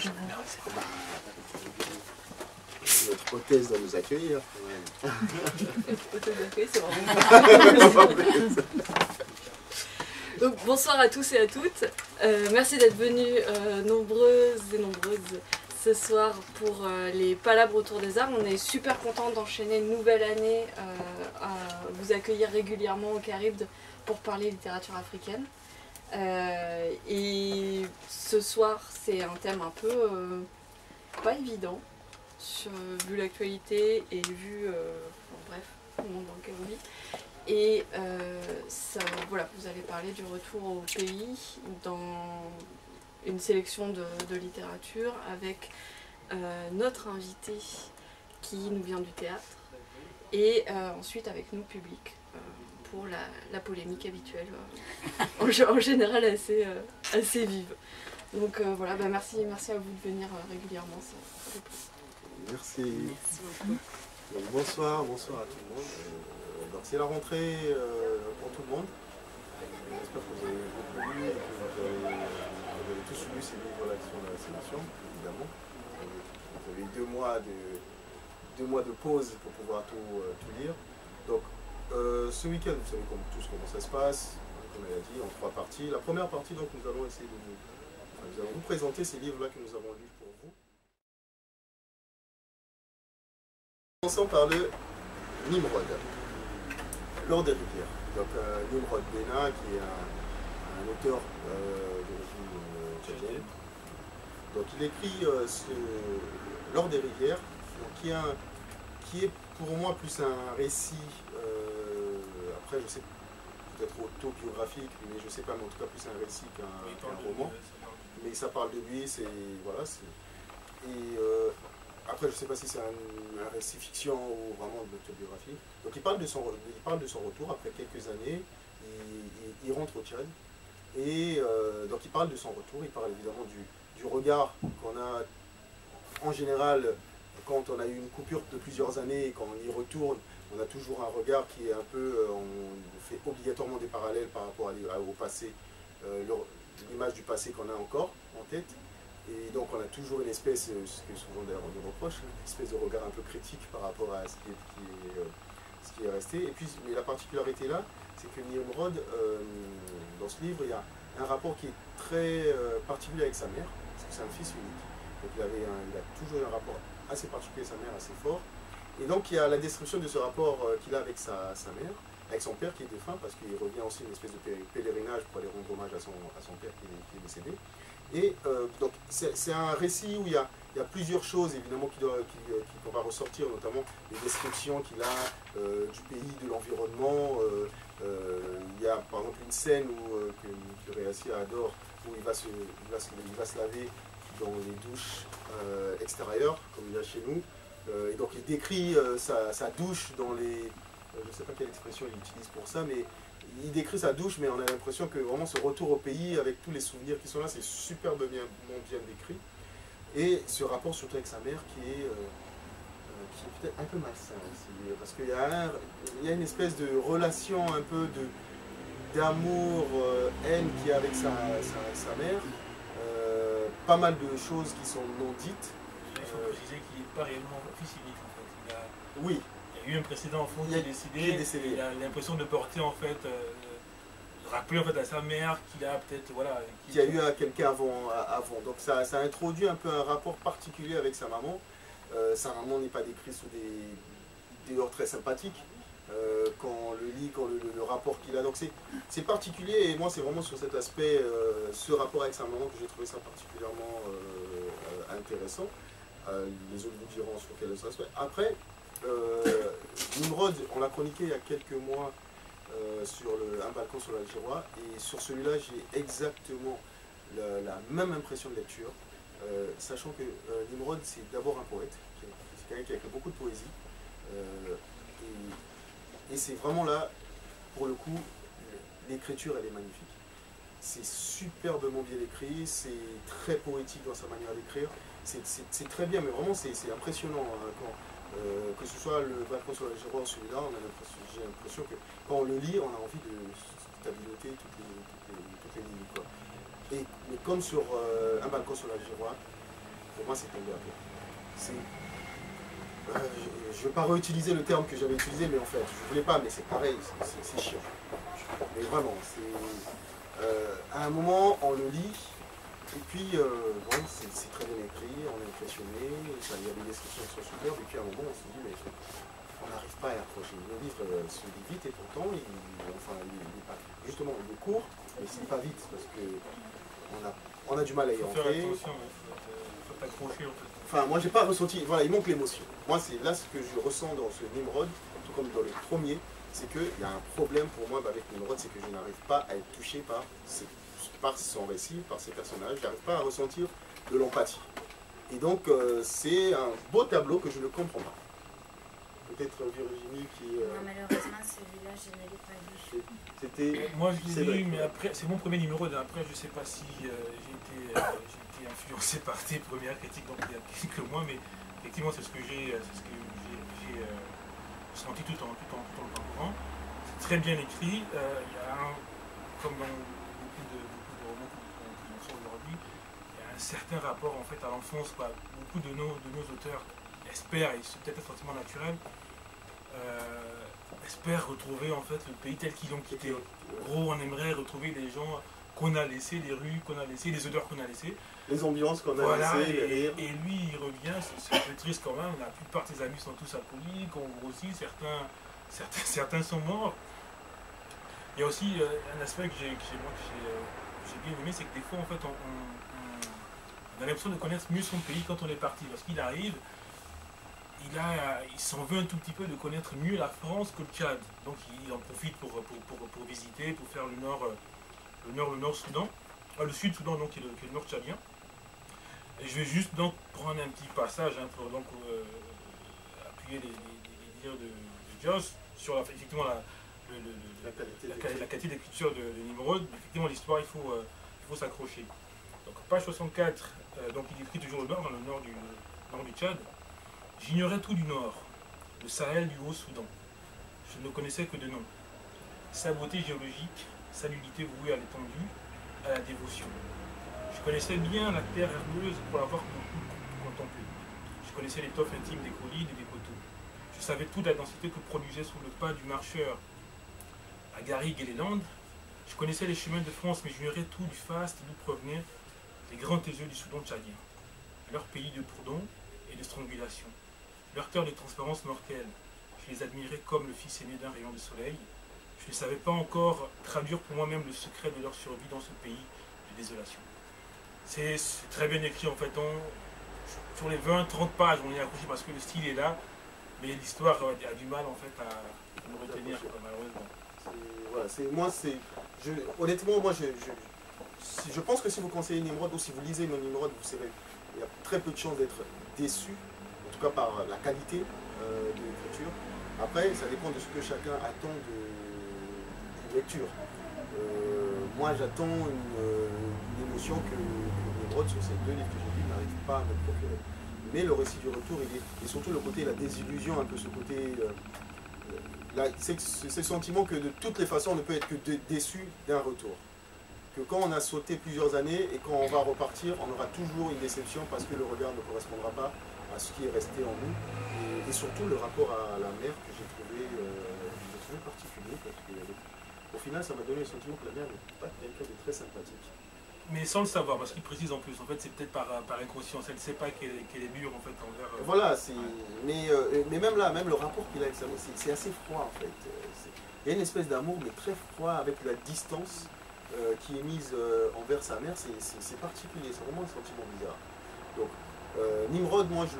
Bah, notre hôtesse doit nous accueillir. Ouais. Hôtesse d'accueil, c'est vraiment Donc, bonsoir à tous et à toutes. Merci d'être venus nombreuses et nombreuses ce soir pour les palabres autour des arts. On est super contents d'enchaîner une nouvelle année à vous accueillir régulièrement au Caribde pour parler littérature africaine. Et ce soir, c'est un thème un peu pas évident, vu l'actualité et vu, bref, le monde dans lequel on vit. Et voilà, vous allez parler du retour au pays dans une sélection de littérature avec notre invité qui nous vient du théâtre et ensuite avec nous, public, pour la polémique habituelle, en général assez vive. Donc voilà, merci à vous de venir régulièrement, ça fait plaisir. Merci. Donc, bonsoir à tout le monde. Donc c'est la rentrée pour tout le monde. J'espère que vous avez beaucoup lu et que vous avez tous lu ces livres-là qui sont dans la sélection, évidemment. Vous avez eu deux mois de pause pour pouvoir tout lire. Donc ce week-end, vous savez tous comment ça se passe, comme elle a dit, en 3 parties. La première partie, donc, nous allons essayer nous allons vous présenter ces livres-là que nous avons lus pour vous. Commençons par le Nimrod, L'or des rivières. Donc Nimrod Bena, qui est un auteur d'origine tchadienne. Donc il écrit L'or des rivières, donc, qui est pour moi plus un récit, après je sais peut-être autobiographique, mais je ne sais pas, mais en tout cas plus un récit qu'un roman. Mais ça parle de lui, voilà, après, je ne sais pas si c'est un récit fiction ou vraiment de l'autobiographie. Donc il parle de son retour après quelques années. Il rentre au Tchad. Et donc il parle de son retour. Il parle évidemment du regard qu'on a en général quand on a eu une coupure de plusieurs années et quand on y retourne. On a toujours un regard qui est un peu... on fait obligatoirement des parallèles par rapport au passé, l'image du passé qu'on a encore en tête. Et donc on a toujours une espèce, ce que souvent d'ailleurs on nous reproche, une espèce de regard un peu critique par rapport à ce qui est resté. Et puis, mais la particularité là, c'est que Nimrod, dans ce livre, il y a un rapport qui est très particulier avec sa mère, parce que c'est un fils unique. Donc il a toujours eu un rapport assez particulier avec sa mère, assez fort. Et donc il y a la description de ce rapport qu'il a avec sa mère, avec son père qui est défunt, parce qu'il revient aussi une espèce de pèlerinage pour aller rendre hommage à son père qui est décédé. Et donc c'est un récit où il y a plusieurs choses évidemment qu'on va ressortir, notamment les descriptions qu'il a du pays, de l'environnement. Il y a par exemple une scène que Réassia adore, où il va se laver dans les douches extérieures, comme il y a chez nous. Et donc il décrit sa douche dans les... je ne sais pas quelle expression il utilise pour ça, mais il décrit sa douche, mais on a l'impression que vraiment ce retour au pays, avec tous les souvenirs qui sont là, c'est superbement bien décrit. Et ce rapport surtout avec sa mère qui est peut-être un peu malsain aussi, parce qu'il y a une espèce de relation un peu d'amour, haine qu'il y a avec sa mère. Pas mal de choses qui sont non dites. Il faut préciser qu'il n'est pas réellement fils unique en fait. Oui. Il y a eu un précédent enfant qui est décédé. Il a l'impression de porter en fait, rappeler en fait à sa mère qu'il a peut-être voilà. Qu'il y a eu quelqu'un avant. Donc ça introduit un peu un rapport particulier avec sa maman. Sa maman n'est pas décrite sous des dehors très sympathiques. Quand on le lit, le rapport qu'il a. Donc c'est particulier et moi c'est vraiment sur cet aspect, ce rapport avec sa maman que j'ai trouvé ça particulièrement intéressant. Les autres vous diront sur quel aspect. Après, Nimrod, on l'a chroniqué il y a quelques mois sur Un balcon sur l'Algérois, et sur celui-là j'ai exactement la même impression de lecture, sachant que Nimrod c'est d'abord un poète, c'est quelqu'un qui a écrit beaucoup de poésie, et c'est vraiment là, pour le coup, l'écriture elle est magnifique. C'est superbement bien écrit, c'est très poétique dans sa manière d'écrire, c'est très bien, mais vraiment c'est impressionnant hein, que ce soit le balcon sur l'Algérois ou celui-là, j'ai l'impression que quand on le lit, on a envie de stabilité toutes les lignes. Quoi. Mais comme sur Un balcon sur l'Algérois, pour moi, c'est tombé à plat. Je ne veux pas réutiliser le terme que j'avais utilisé, mais en fait, je ne voulais pas, mais c'est pareil, c'est chiant. Mais vraiment, à un moment, on le lit, et puis, bon, c'est très bien écrit, on est impressionné, il y a des descriptions qui sont superbes, et puis à un moment, on se dit, mais on n'arrive pas à y accrocher. Le livre se lit vite, et pourtant, il est pas, justement, il est court, mais il ne lit pas vite, parce qu'on a du mal à y entrer. Il faut t'accrocher, en fait. Enfin, moi, j'ai pas ressenti, voilà, il manque l'émotion. Moi, c'est là ce que je ressens dans ce Nimrod, tout comme dans le premier, c'est qu'il y a un problème pour moi avec Nimrod, c'est que je n'arrive pas à être touché par son récit, par ses personnages, je n'arrive pas à ressentir de l'empathie. Et donc, c'est un beau tableau que je ne comprends pas. Peut-être Virginie qui... Non, malheureusement, celui-là, je ne l'ai pas lu. C'était... Moi, je l'ai lu, mais après, c'est mon premier numéro, après, je ne sais pas si j'ai été influencé par tes premières critiques, donc il y a quelques mois, mais effectivement, c'est ce que j'ai senti tout en le parcourant. C'est très bien écrit. Il y a comme dans beaucoup de romans qu'on sort aujourd'hui, il y a un certain rapport en fait à l'enfance. Beaucoup de nos auteurs espèrent, et c'est peut-être un sentiment naturel, espèrent retrouver en fait le pays tel qu'ils l'ont quitté. Gros, on aimerait retrouver les gens qu'on a laissés, les rues qu'on a laissées, les odeurs qu'on a laissées. Les ambiances qu'on a laissées, les rires. Et lui, il revient, c'est un peu triste quand même, la plupart de ses amis sont tous alcooliques, on grossit, certains sont morts. Il y a aussi un aspect que j'ai bien aimé, c'est que des fois, en fait, on a l'impression de connaître mieux son pays quand on est parti. Lorsqu'il arrive, il s'en veut un tout petit peu de connaître mieux la France que le Tchad. Donc il en profite pour visiter, pour faire le nord Soudan, le sud Soudan, donc, qui est le nord tchadien. Et je vais juste donc prendre un petit passage pour donc, appuyer les dires de Joss sur effectivement la qualité d'écriture de Nimrod. Effectivement, l'histoire, il faut s'accrocher. Donc, page 64, donc il écrit toujours le nord, dans le nord du Tchad. J'ignorais tout du nord, le Sahel du Haut-Soudan. Je ne connaissais que de nom. Sa beauté géologique, sa nudité vouée à l'étendue, à la dévotion. Je connaissais bien la terre herbeuse pour l'avoir beaucoup contemplée. Je connaissais l'étoffe intime des collines et des coteaux. Je savais toute la densité que produisait sous le pas du marcheur la garrigue et les landes. Je connaissais les chemins de France, mais j'ignorais tout du faste d'où provenaient les grands taiseux du Soudan tchadien. Leur pays de bourdon et de strangulation. Leur cœur de transparence mortelle. Je les admirais comme le fils aîné d'un rayon de soleil. Je ne savais pas encore traduire pour moi-même le secret de leur survie dans ce pays de désolation. C'est très bien écrit en fait. Sur les 20-30 pages, on est accroché parce que le style est là, mais l'histoire a du mal en fait à nous retenir, malheureusement. Honnêtement, moi je pense que si vous conseillez Nimrod ou si vous lisez Nimrod, vous savez, il y a très peu de chances d'être déçu, en tout cas par la qualité de l'écriture. Après, ça dépend de ce que chacun attend d'une lecture. Moi, j'attends une émotion que Nimrod, sur ces deux livres que j'ai lus, n'arrive pas à me procurer. Mais le récit du retour, et surtout le côté, la désillusion, un peu ce côté... c'est ce sentiment que de toutes les façons, on ne peut être que déçu d'un retour. Que quand on a sauté plusieurs années et quand on va repartir, on aura toujours une déception parce que le regard ne correspondra pas à ce qui est resté en nous. Et surtout le rapport à la mer que j'ai trouvé particulier. Parce qu'au final, ça m'a donné le sentiment que la mer n'est pas quelqu'un de très sympathique. Mais sans le savoir, parce qu'il précise en plus, en fait c'est peut-être par inconscience, elle ne sait pas qu'elle est dure en fait envers... Voilà, mais même là, même le rapport qu'il a avec sa mère, c'est assez froid en fait. Il y a une espèce d'amour mais très froid avec la distance qui est mise envers sa mère, c'est particulier, c'est vraiment un sentiment bizarre. Donc, Nimrod, moi je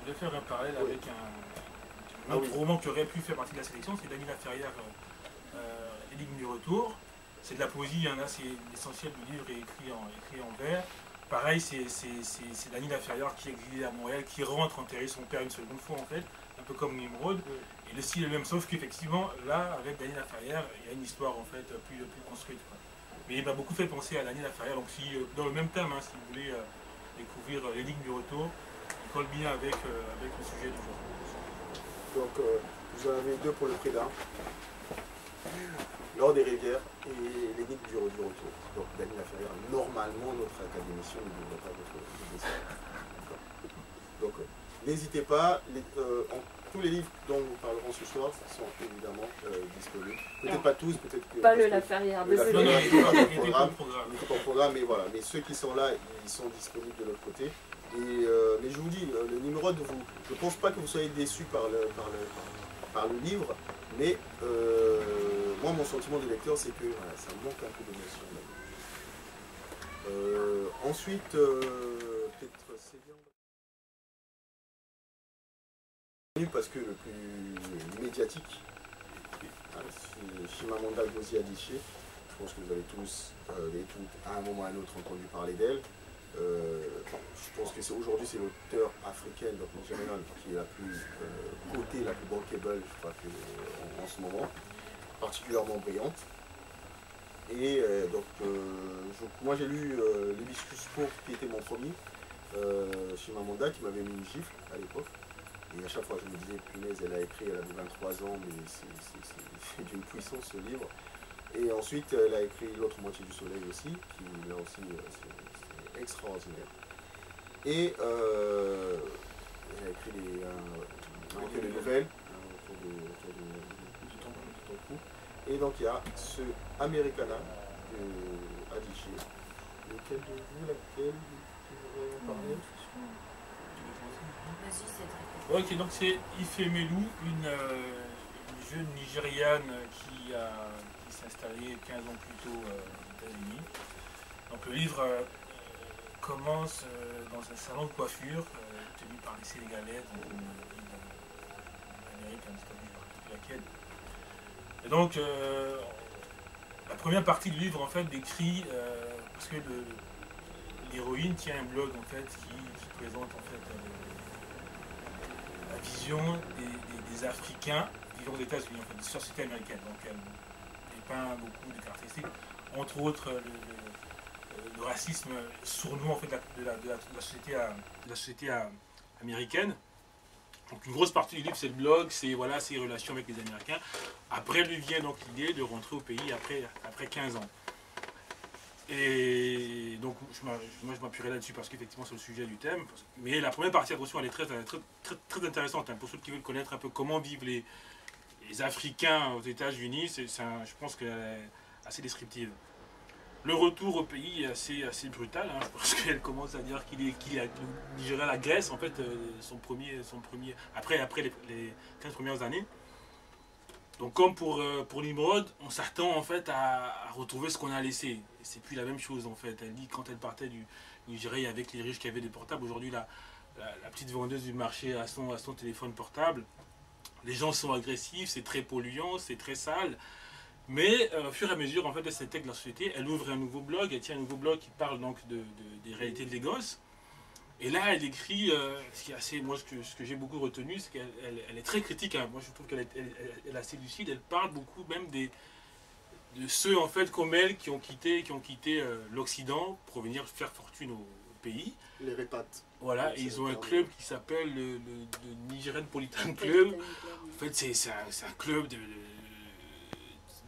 voulais faire un parallèle avec un autre roman qui aurait pu faire partie de la sélection, c'est Dany Laferrière, L'énigme du retour. C'est de la poésie, hein, là c'est l'essentiel du livre est écrit en vers. Pareil, c'est Dany Laferrière qui est exilé à Montréal, qui rentre enterrer son père une seconde fois en fait, un peu comme Nimrod. Et le style est le même, sauf qu'effectivement, là, avec Dany Laferrière, il y a une histoire en fait plus construite. Quoi. Mais il m'a beaucoup fait penser à Dany Laferrière, donc si, dans le même thème, hein, si vous voulez découvrir L'énigme du retour, il colle bien avec le sujet du jour. Donc, vous en avez deux pour le prix d'un. Lors des rivières et l'énigme du retour. Donc Dany Laferrière, normalement notre académicien ne devrait pas être décès. Donc n'hésitez pas, tous les livres dont nous parlerons ce soir sont évidemment disponibles. Peut-être pas tous, peut-être que... Pas le Laferrière, désolé. Non, il n'était pas n'était au pas au programme, programme. il n'était pas au programme, mais voilà. Mais ceux qui sont là, ils sont disponibles de l'autre côté. Et, mais je vous dis, le Nimrod, je ne pense pas que vous soyez déçus par le livre, mais moi, mon sentiment de lecteur, c'est que voilà, ça manque un peu d'émotion. Ensuite, peut-être c'est bien. Parce que le plus médiatique, c'est Chimamanda Ngozi Adichie. Je pense que vous avez tous et toutes, à un moment ou à un autre, entendu parler d'elle. Je pense que aujourd'hui c'est l'auteure africaine, donc nigériane, qui est la plus cotée, la plus bankable, je crois que en ce moment, particulièrement brillante. Et moi j'ai lu l'Hibiscus pourpre, qui était mon premier, Chimamanda, qui m'avait mis une gifle à l'époque. Et à chaque fois je me disais, punaise, elle a écrit, elle avait 23 ans, mais c'est d'une puissance ce livre. Et ensuite elle a écrit L'autre moitié du soleil aussi, qui là aussi c'est extraordinaire. Et elle a écrit des nouvelles autour de ton cou. Et donc il y a ce Americana de Adichie. Lequel de vous, laquelle vous voudrez en parler? Vas-y, Cédric. Ok, donc c'est Ifemelou, une jeune Nigériane qui s'est installée 15 ans plus tôt aux États-Unis. Donc le livre commence dans un salon de coiffure tenu par les Sénégalais dans une ville d'Amérique, un États-Unis, laquelle. Et donc la première partie du livre en fait décrit parce que l'héroïne tient un blog en fait qui présente en fait la vision des Africains vivant aux États-Unis, en fait, des sociétés américaines. Donc elle dépeint beaucoup de caractéristiques, entre autres le racisme sournois en fait, de la société américaine. Donc une grosse partie du livre c'est le blog, c'est voilà, ses relations avec les Américains. Après lui vient donc l'idée de rentrer au pays après 15 ans. Et donc moi je m'appuierai là-dessus parce qu'effectivement c'est le sujet du thème. Mais la première partie, attention, elle est très intéressante hein, pour ceux qui veulent connaître un peu comment vivent les Africains aux États-Unis. Je pense qu'elle est assez descriptive. Le retour au pays est assez brutal. Hein. Je pense qu'elle commence à dire qu'il a digéré la Grèce, en fait, son premier après les 15 premières années. Donc comme pour Nimrod, on s'attend en fait à retrouver ce qu'on a laissé. Et c'est plus la même chose en fait. Elle dit quand elle partait du Nigeria avec les riches qui avaient des portables, aujourd'hui la petite vendeuse du marché a son téléphone portable. Les gens sont agressifs, c'est très polluant, c'est très sale. Mais au fur et à mesure en fait, de cette texte de la société, elle ouvre un nouveau blog, elle tient un nouveau blog qui parle donc des réalités de Lagos. Et là, elle écrit, ce qui est assez, moi, ce que j'ai beaucoup retenu, c'est qu'elle est très critique. Hein. Moi, je trouve qu'elle est assez lucide. Elle parle beaucoup même de ceux, en fait, comme elle, qui ont quitté l'Occident pour venir faire fortune au pays. Les répates. Voilà, et ils ont un club qui s'appelle le Nigerian Politan Club. En fait, c'est un club de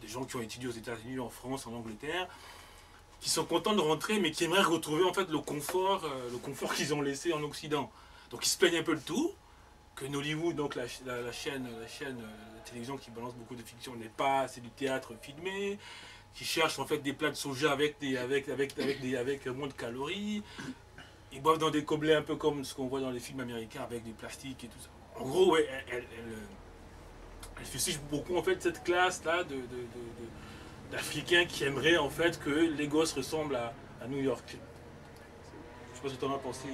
gens qui ont étudié aux États-Unis, en France, en Angleterre, qui sont contents de rentrer, mais qui aimeraient retrouver en fait le confort qu'ils ont laissé en Occident. Donc ils se plaignent un peu de tout, que Nollywood, donc la chaîne de télévision qui balance beaucoup de fiction, n'est pas, c'est du théâtre filmé, qui cherche en fait des plats de soja avec moins de calories. Ils boivent dans des gobelets un peu comme ce qu'on voit dans les films américains avec des plastiques et tout ça. En gros, ouais, elle fustige beaucoup en fait cette classe là d'Africains qui aimeraient en fait que Lagos ressemble à New York. Je sais pas ce que tu en as pensé.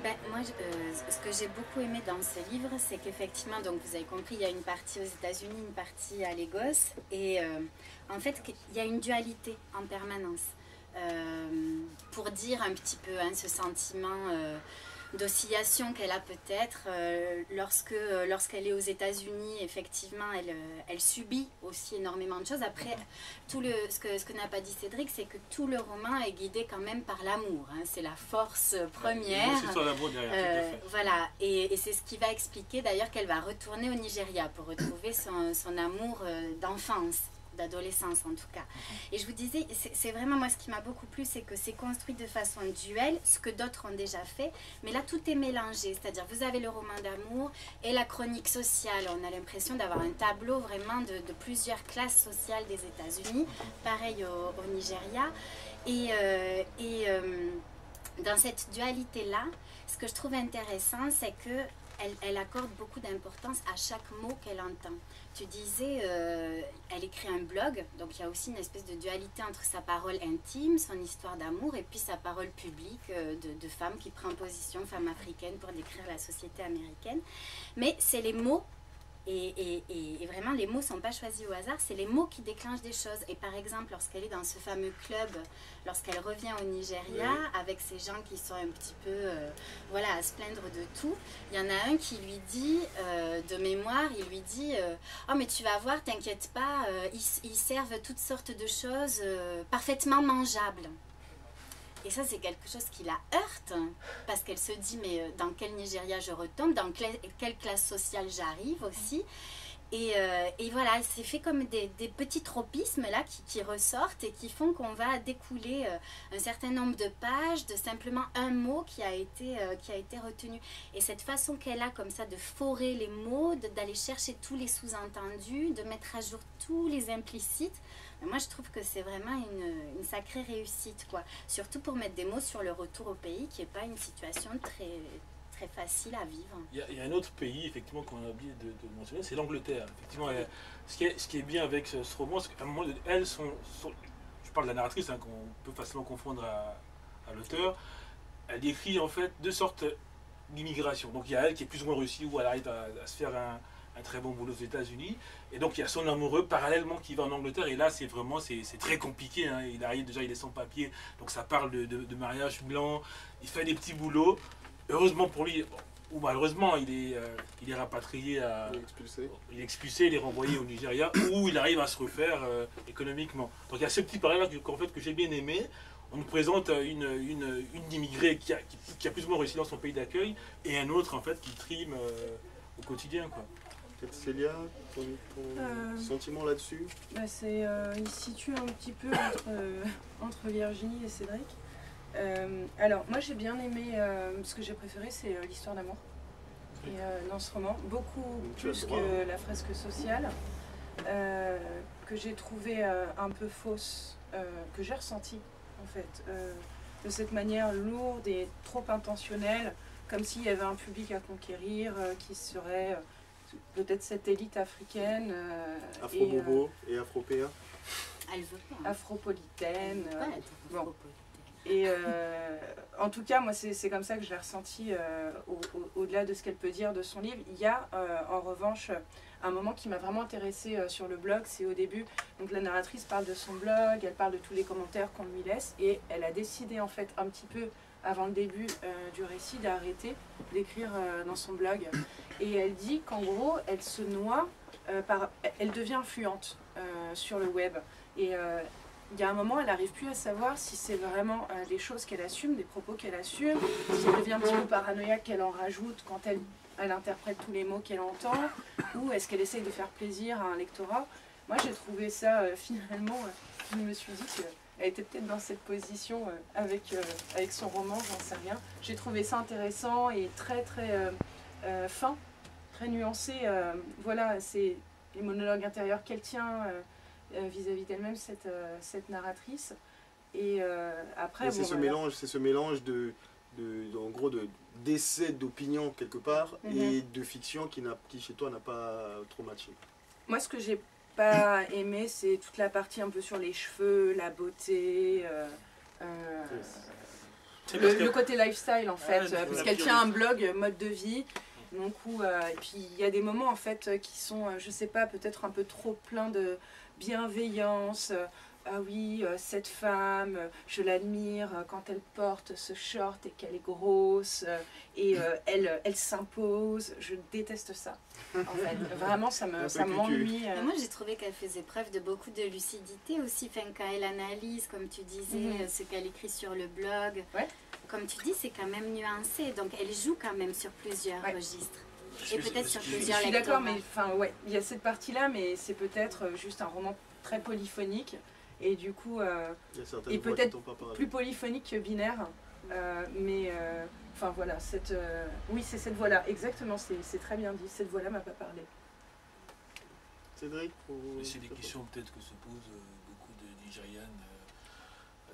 Ben, moi, ce que j'ai beaucoup aimé dans ce livre, c'est qu'effectivement, donc vous avez compris, il y a une partie aux États-Unis, une partie à Lagos, et en fait, il y a une dualité en permanence. Pour dire un petit peu hein, ce sentiment d'oscillation qu'elle a peut-être lorsqu'elle est aux États-Unis, effectivement, elle subit aussi énormément de choses. Après, ce que n'a pas dit Cédric, c'est que tout le roman est guidé quand même par l'amour. Hein, c'est la force première. C'est sur l'amour derrière. Voilà, et c'est ce qui va expliquer d'ailleurs qu'elle va retourner au Nigeria pour retrouver son amour d'enfance. d'adolescence en tout cas. Et je vous disais, c'est vraiment moi ce qui m'a beaucoup plu, c'est que c'est construit de façon duel, ce que d'autres ont déjà fait, mais là tout est mélangé, c'est-à-dire vous avez le roman d'amour et la chronique sociale. On a l'impression d'avoir un tableau vraiment de plusieurs classes sociales des États-Unis, pareil au Nigeria. Dans cette dualité-là, ce que je trouve intéressant, c'est que elle accorde beaucoup d'importance à chaque mot qu'elle entend. Tu disais, elle écrit un blog, donc il y a aussi une espèce de dualité entre sa parole intime, son histoire d'amour, et puis sa parole publique de femme qui prend position, femme africaine, pour décrire la société américaine. Mais c'est les mots. Et vraiment, les mots ne sont pas choisis au hasard, c'est les mots qui déclenchent des choses. Et par exemple, lorsqu'elle est dans ce fameux club, lorsqu'elle revient au Nigeria, avec ces gens qui sont un petit peu voilà, à se plaindre de tout, il y en a un qui lui dit, de mémoire, il lui dit oh mais tu vas voir, t'inquiète pas, ils servent toutes sortes de choses parfaitement mangeables. Et ça, c'est quelque chose qui la heurte, parce qu'elle se dit, mais dans quel Nigeria je retombe, dans quelle classe sociale j'arrive aussi. Et voilà, c'est fait comme des petits tropismes là qui ressortent et qui font qu'on va découler un certain nombre de pages de simplement un mot qui a été retenu. Et cette façon qu'elle a comme ça de forer les mots, d'aller chercher tous les sous-entendus, de mettre à jour tous les implicites, moi, je trouve que c'est vraiment une sacrée réussite, quoi. Surtout pour mettre des mots sur le retour au pays, qui n'est pas une situation très, très facile à vivre. Il y a un autre pays, effectivement, qu'on a oublié de mentionner, c'est l'Angleterre. Effectivement, ce qui est bien avec ce roman, c'est qu'à un moment, elles sont je parle de la narratrice, hein, qu'on peut facilement confondre à l'auteur. Elle décrit, en fait, deux sortes d'immigration. Donc, il y a elle qui est plus ou moins réussie, où elle arrive à se faire un très bon boulot aux États-Unis, et donc il y a son amoureux parallèlement qui va en Angleterre, et là c'est vraiment c'est très compliqué, hein. Il arrive déjà, il est sans papier, donc ça parle de mariage blanc, il fait des petits boulots, heureusement pour lui, ou malheureusement il est rapatrié, il est expulsé, il est renvoyé au Nigeria, où il arrive à se refaire économiquement. Donc il y a ce petit parallèle que j'ai bien aimé. On nous présente une immigrée qui a plus ou moins réussi dans son pays d'accueil, et un autre en fait qui trime au quotidien, quoi. Célia, ton sentiment là-dessus? Il se situe un petit peu entre Virginie et Cédric. Alors, moi j'ai bien aimé, ce que j'ai préféré, c'est l'histoire d'amour. Et dans ce roman, beaucoup plus que la fresque sociale, que j'ai trouvé un peu fausse, que j'ai ressentie en fait, de cette manière lourde et trop intentionnelle, comme s'il y avait un public à conquérir qui serait peut-être cette élite africaine. Afro-bobo et afropéen. Elle veut pas. Afropolitaine. Bon. Et en tout cas, moi, c'est comme ça que je l'ai ressenti au-delà de ce qu'elle peut dire de son livre. Il y a en revanche un moment qui m'a vraiment intéressée sur le blog, c'est au début. Donc la narratrice parle de son blog, elle parle de tous les commentaires qu'on lui laisse, et elle a décidé en fait un petit peu avant le début du récit d'arrêter d'écrire dans son blog. Et elle dit qu'en gros, elle se noie, elle devient influente sur le web. Et il y a un moment, elle n'arrive plus à savoir si c'est vraiment des choses qu'elle assume, des propos qu'elle assume, si elle devient un petit peu paranoïaque, qu'elle en rajoute quand elle interprète tous les mots qu'elle entend, ou est-ce qu'elle essaye de faire plaisir à un lectorat. Moi, j'ai trouvé ça finalement, je me suis dit qu'elle était peut-être dans cette position avec son roman, j'en sais rien. J'ai trouvé ça intéressant et très très fin, très nuancé. Voilà, c'est les monologues intérieurs qu'elle tient vis-à-vis d'elle-même, cette narratrice. Et après, c'est ce mélange en gros d'essai d'opinion quelque part et de fiction qui chez toi n'a pas trop matché. Moi, ce que j'ai pas aimé, c'est toute la partie un peu sur les cheveux, la beauté, le côté lifestyle en fait, parce qu'elle tient un blog mode de vie. Donc et puis il y a des moments en fait qui sont, je sais pas, peut-être un peu trop pleins de bienveillance. Ah oui, cette femme, je l'admire quand elle porte ce short et qu'elle est grosse et elle s'impose. Je déteste ça. En fait, vraiment, ça m'ennuie. Moi, j'ai trouvé qu'elle faisait preuve de beaucoup de lucidité aussi. Enfin, quand elle analyse, comme tu disais, ce qu'elle écrit sur le blog. Ouais. Comme tu dis, c'est quand même nuancé. Donc, elle joue quand même sur plusieurs registres. Et peut-être sur Je plusieurs suis lecteurs. d'accord, mais enfin, ouais, il y a cette partie-là, mais c'est peut-être juste un roman très polyphonique. Et du coup, Il y a certaines et voix qui peut-être t'ont pas parlé. plus polyphonique que binaire. Mais enfin voilà, oui, c'est cette voix-là, exactement, c'est très bien dit. Cette voix-là m'a pas parlé. Cédric, Et c'est des questions peut-être que se posent beaucoup de Nigérianes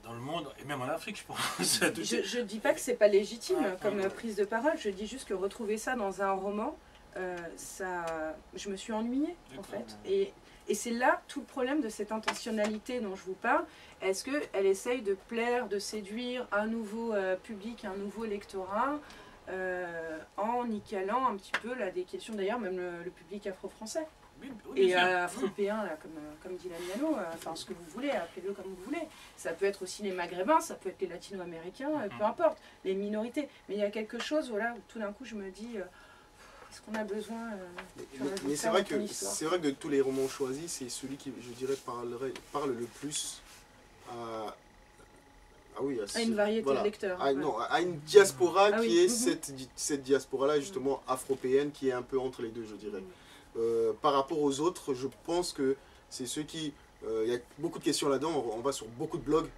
dans le monde, et même en Afrique, je pense. Je dis pas que c'est pas légitime comme ouais. prise de parole, je dis juste que retrouver ça dans un roman, je me suis ennuyée en D'accord. fait. Et c'est là tout le problème de cette intentionnalité dont je vous parle. Est-ce qu'elle essaye de plaire, de séduire un nouveau public, un nouveau lectorat, en y calant un petit peu là, des questions, d'ailleurs même le public afro-français Oui, et bien sûr. afropéen, là, comme dit Lamiano, enfin ce que vous voulez, appelez-le comme vous voulez. Ça peut être aussi les maghrébins, ça peut être les latino-américains, peu importe, les minorités. Mais il y a quelque chose, voilà, où tout d'un coup je me dis, est-ce qu'on a besoin mais c'est vrai que de tous les romans choisis, c'est celui qui, je dirais, parle le plus à une variété de lecteurs. Non, à une diaspora Ah qui oui. est cette diaspora-là, justement, afropéenne, qui est un peu entre les deux, je dirais. Par rapport aux autres, je pense que c'est ceux qui... Il y a beaucoup de questions là-dedans, on va sur beaucoup de blogs,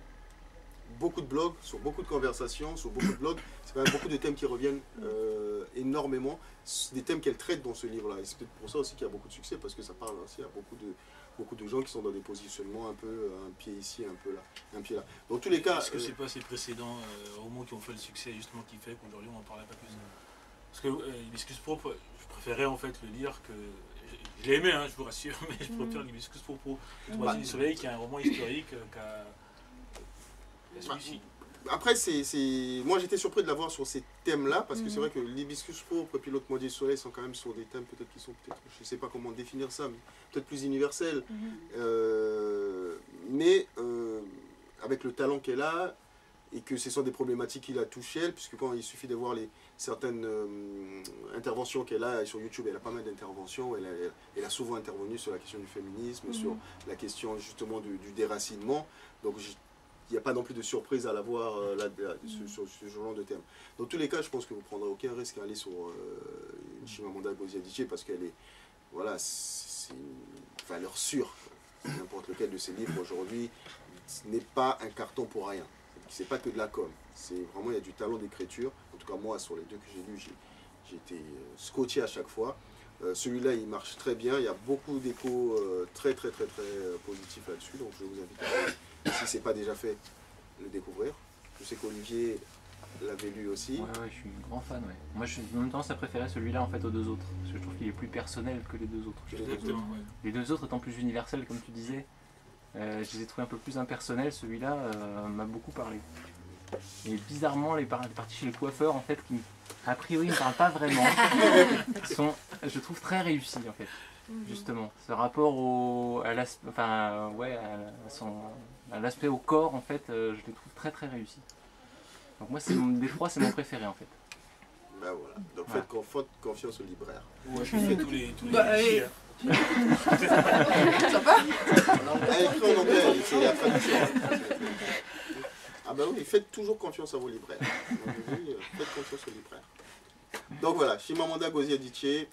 sur beaucoup de conversations, sur beaucoup de blogs. C'est quand même beaucoup de thèmes qui reviennent énormément, des thèmes qu'elle traite dans ce livre-là. Et c'est peut-être pour ça aussi qu'il y a beaucoup de succès, parce que ça parle aussi à beaucoup de gens qui sont dans des positionnements un peu, un pied ici, un peu là, un pied là. Dans tous les cas... Est-ce que c'est pas ces précédents romans qui ont fait le succès, justement, qui fait qu'aujourd'hui on n'en parle pas plus? Parce que l'Hibiscus pourpre, je préférais en fait le lire que... Je l'ai aimé, hein, je vous rassure, mais je préfère l'Hibiscus pourpre du Troisième du Soleil, qui est un roman historique qu'à celui-ci. Après, moi j'étais surpris de l'avoir sur ces thèmes-là, parce que c'est vrai que l'Hibiscus pourpre et puis l'autre moitié du soleil sont quand même sur des thèmes peut-être qui sont, je ne sais pas comment définir ça, mais peut-être plus universels. Mais avec le talent qu'elle a, et que ce sont des problématiques qu'il a touchées, elle, puisque quand il suffit de voir certaines interventions qu'elle a sur YouTube, elle a pas mal d'interventions, elle a souvent intervenu sur la question du féminisme, sur la question justement du déracinement, donc il n'y a pas non plus de surprise à la voir sur ce genre de thème. Dans tous les cas, je pense que vous ne prendrez aucun risque à aller sur Chimamanda Ngozi Adichie, parce qu'elle est, voilà, c'est une valeur sûre. N'importe lequel de ses livres aujourd'hui, ce n'est pas un carton pour rien. C'est pas que de la com. C'est vraiment, il y a du talent d'écriture. En tout cas, moi, sur les deux que j'ai lus, j'ai été scotché à chaque fois. Celui-là, il marche très bien. Il y a beaucoup d'échos très positifs là-dessus. Donc, je vous invite à, si ce n'est pas déjà fait, le découvrir. Je sais qu'Olivier l'avait lu aussi. Ouais, je suis un grand fan. Ouais. Moi, j'ai même tendance à préférer celui-là en fait aux deux autres. Parce que je trouve qu'il est plus personnel que les deux autres. Exactement, ouais. Les deux autres étant plus universels, comme tu disais. Je les ai trouvés un peu plus impersonnels, celui-là m'a beaucoup parlé. Et bizarrement, les parties chez le coiffeur, en fait, qui a priori ne parlent pas vraiment, sont, je trouve, très réussis, en fait, justement. Ce rapport à l'aspect au corps, en fait, je les trouve très réussis. Donc moi, des trois, c'est mon préféré, en fait. Ben voilà, donc faites confiance au libraire. Ouais, je fais tous les allez. Sympa. Écrit en anglais, c'est la traduction. Ah bah oui, faites toujours confiance à vos libraires. Donc, faites confiance aux libraires. Donc voilà, Chimamanda Ngozi Adichie,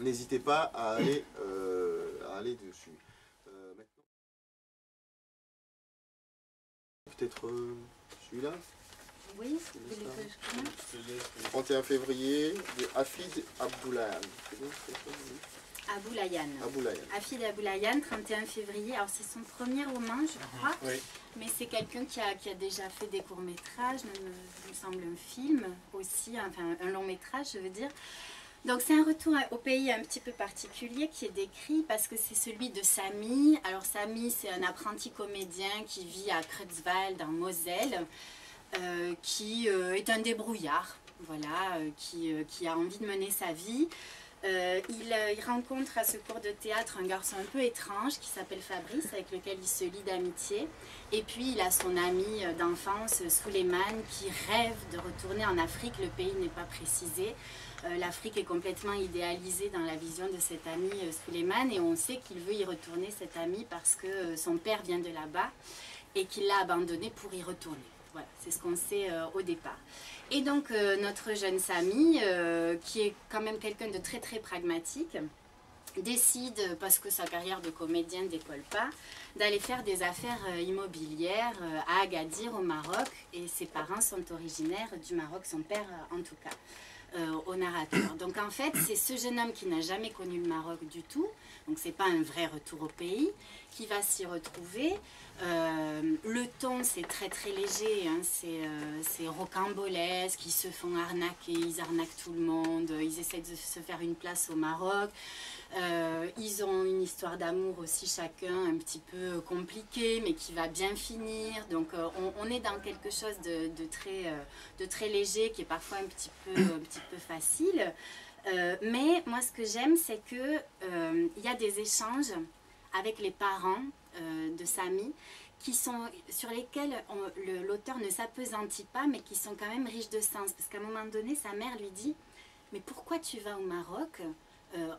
n'hésitez pas à aller dessus. Maintenant, peut-être celui-là. Oui, vous voulez que je commence? 31 février de Hafid Aboulayan. Aboulayan. Hafid Aboulayan, 31 février. Alors c'est son premier roman, je crois. Oui. Mais c'est quelqu'un qui a déjà fait des courts-métrages, même, il me semble un film aussi, enfin un long-métrage, je veux dire. Donc c'est un retour au pays un petit peu particulier qui est décrit parce que c'est celui de Samy. Alors Samy, c'est un apprenti comédien qui vit à Creutzwald, en Moselle, qui est un débrouillard, voilà, qui a envie de mener sa vie. Il rencontre à ce cours de théâtre un garçon un peu étrange qui s'appelle Fabrice, avec lequel il se lie d'amitié. Et puis il a son ami d'enfance, Souleymane, qui rêve de retourner en Afrique. Le pays n'est pas précisé. L'Afrique est complètement idéalisée dans la vision de cet ami Souleymane, et on sait qu'il veut y retourner, cet ami, parce que son père vient de là-bas et qu'il l'a abandonné pour y retourner. Voilà, c'est ce qu'on sait au départ. Et donc notre jeune Samy, qui est quand même quelqu'un de très très pragmatique, décide, parce que sa carrière de comédien ne décolle pas, d'aller faire des affaires immobilières à Agadir au Maroc. Et ses parents sont originaires du Maroc, son père en tout cas, au narrateur. Donc en fait, c'est ce jeune homme qui n'a jamais connu le Maroc du tout, donc c'est pas un vrai retour au pays, qui va s'y retrouver. Le ton, c'est très très léger, hein, c'est rocambolesque, ils se font arnaquer, ils arnaquent tout le monde, ils essaient de se faire une place au Maroc. Ils ont une histoire d'amour aussi chacun un petit peu compliquée, mais qui va bien finir. Donc on est dans quelque chose de très léger, qui est parfois un petit peu facile. Mais moi, ce que j'aime, c'est que il y a des échanges avec les parents de Samy sur lesquels l'auteur ne s'appesantit pas, mais qui sont quand même riches de sens. Parce qu'à un moment donné, sa mère lui dit « Mais pourquoi tu vas au Maroc ?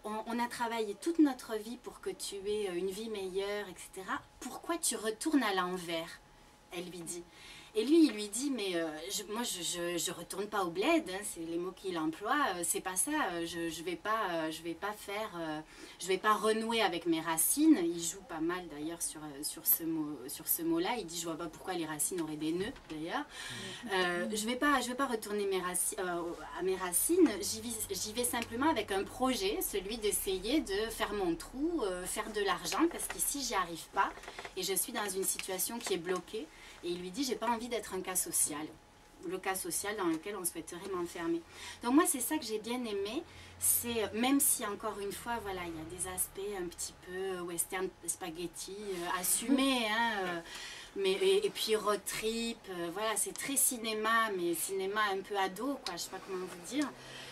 On a travaillé toute notre vie pour que tu aies une vie meilleure, etc. Pourquoi tu retournes à l'envers ?» Elle lui dit. Et lui, il lui dit, mais moi, je retourne pas au bled, hein, c'est les mots qu'il emploie, c'est pas ça, je vais pas renouer avec mes racines. Il joue pas mal d'ailleurs sur ce mot-là. Il dit, je vois pas pourquoi les racines auraient des nœuds d'ailleurs. Je vais pas retourner à mes racines. J'y vais simplement avec un projet, celui d'essayer de faire mon trou, faire de l'argent, parce qu'ici j'y arrive pas et je suis dans une situation qui est bloquée. Et il lui dit, j'ai pas envie d'être un cas social, le cas social dans lequel on souhaiterait m'enfermer. Donc moi, c'est ça que j'ai bien aimé, c'est, même si encore une fois, voilà, il y a des aspects un petit peu western spaghetti, assumés, hein, et puis road trip, voilà, c'est très cinéma, mais cinéma un peu ado, quoi, je sais pas comment vous dire.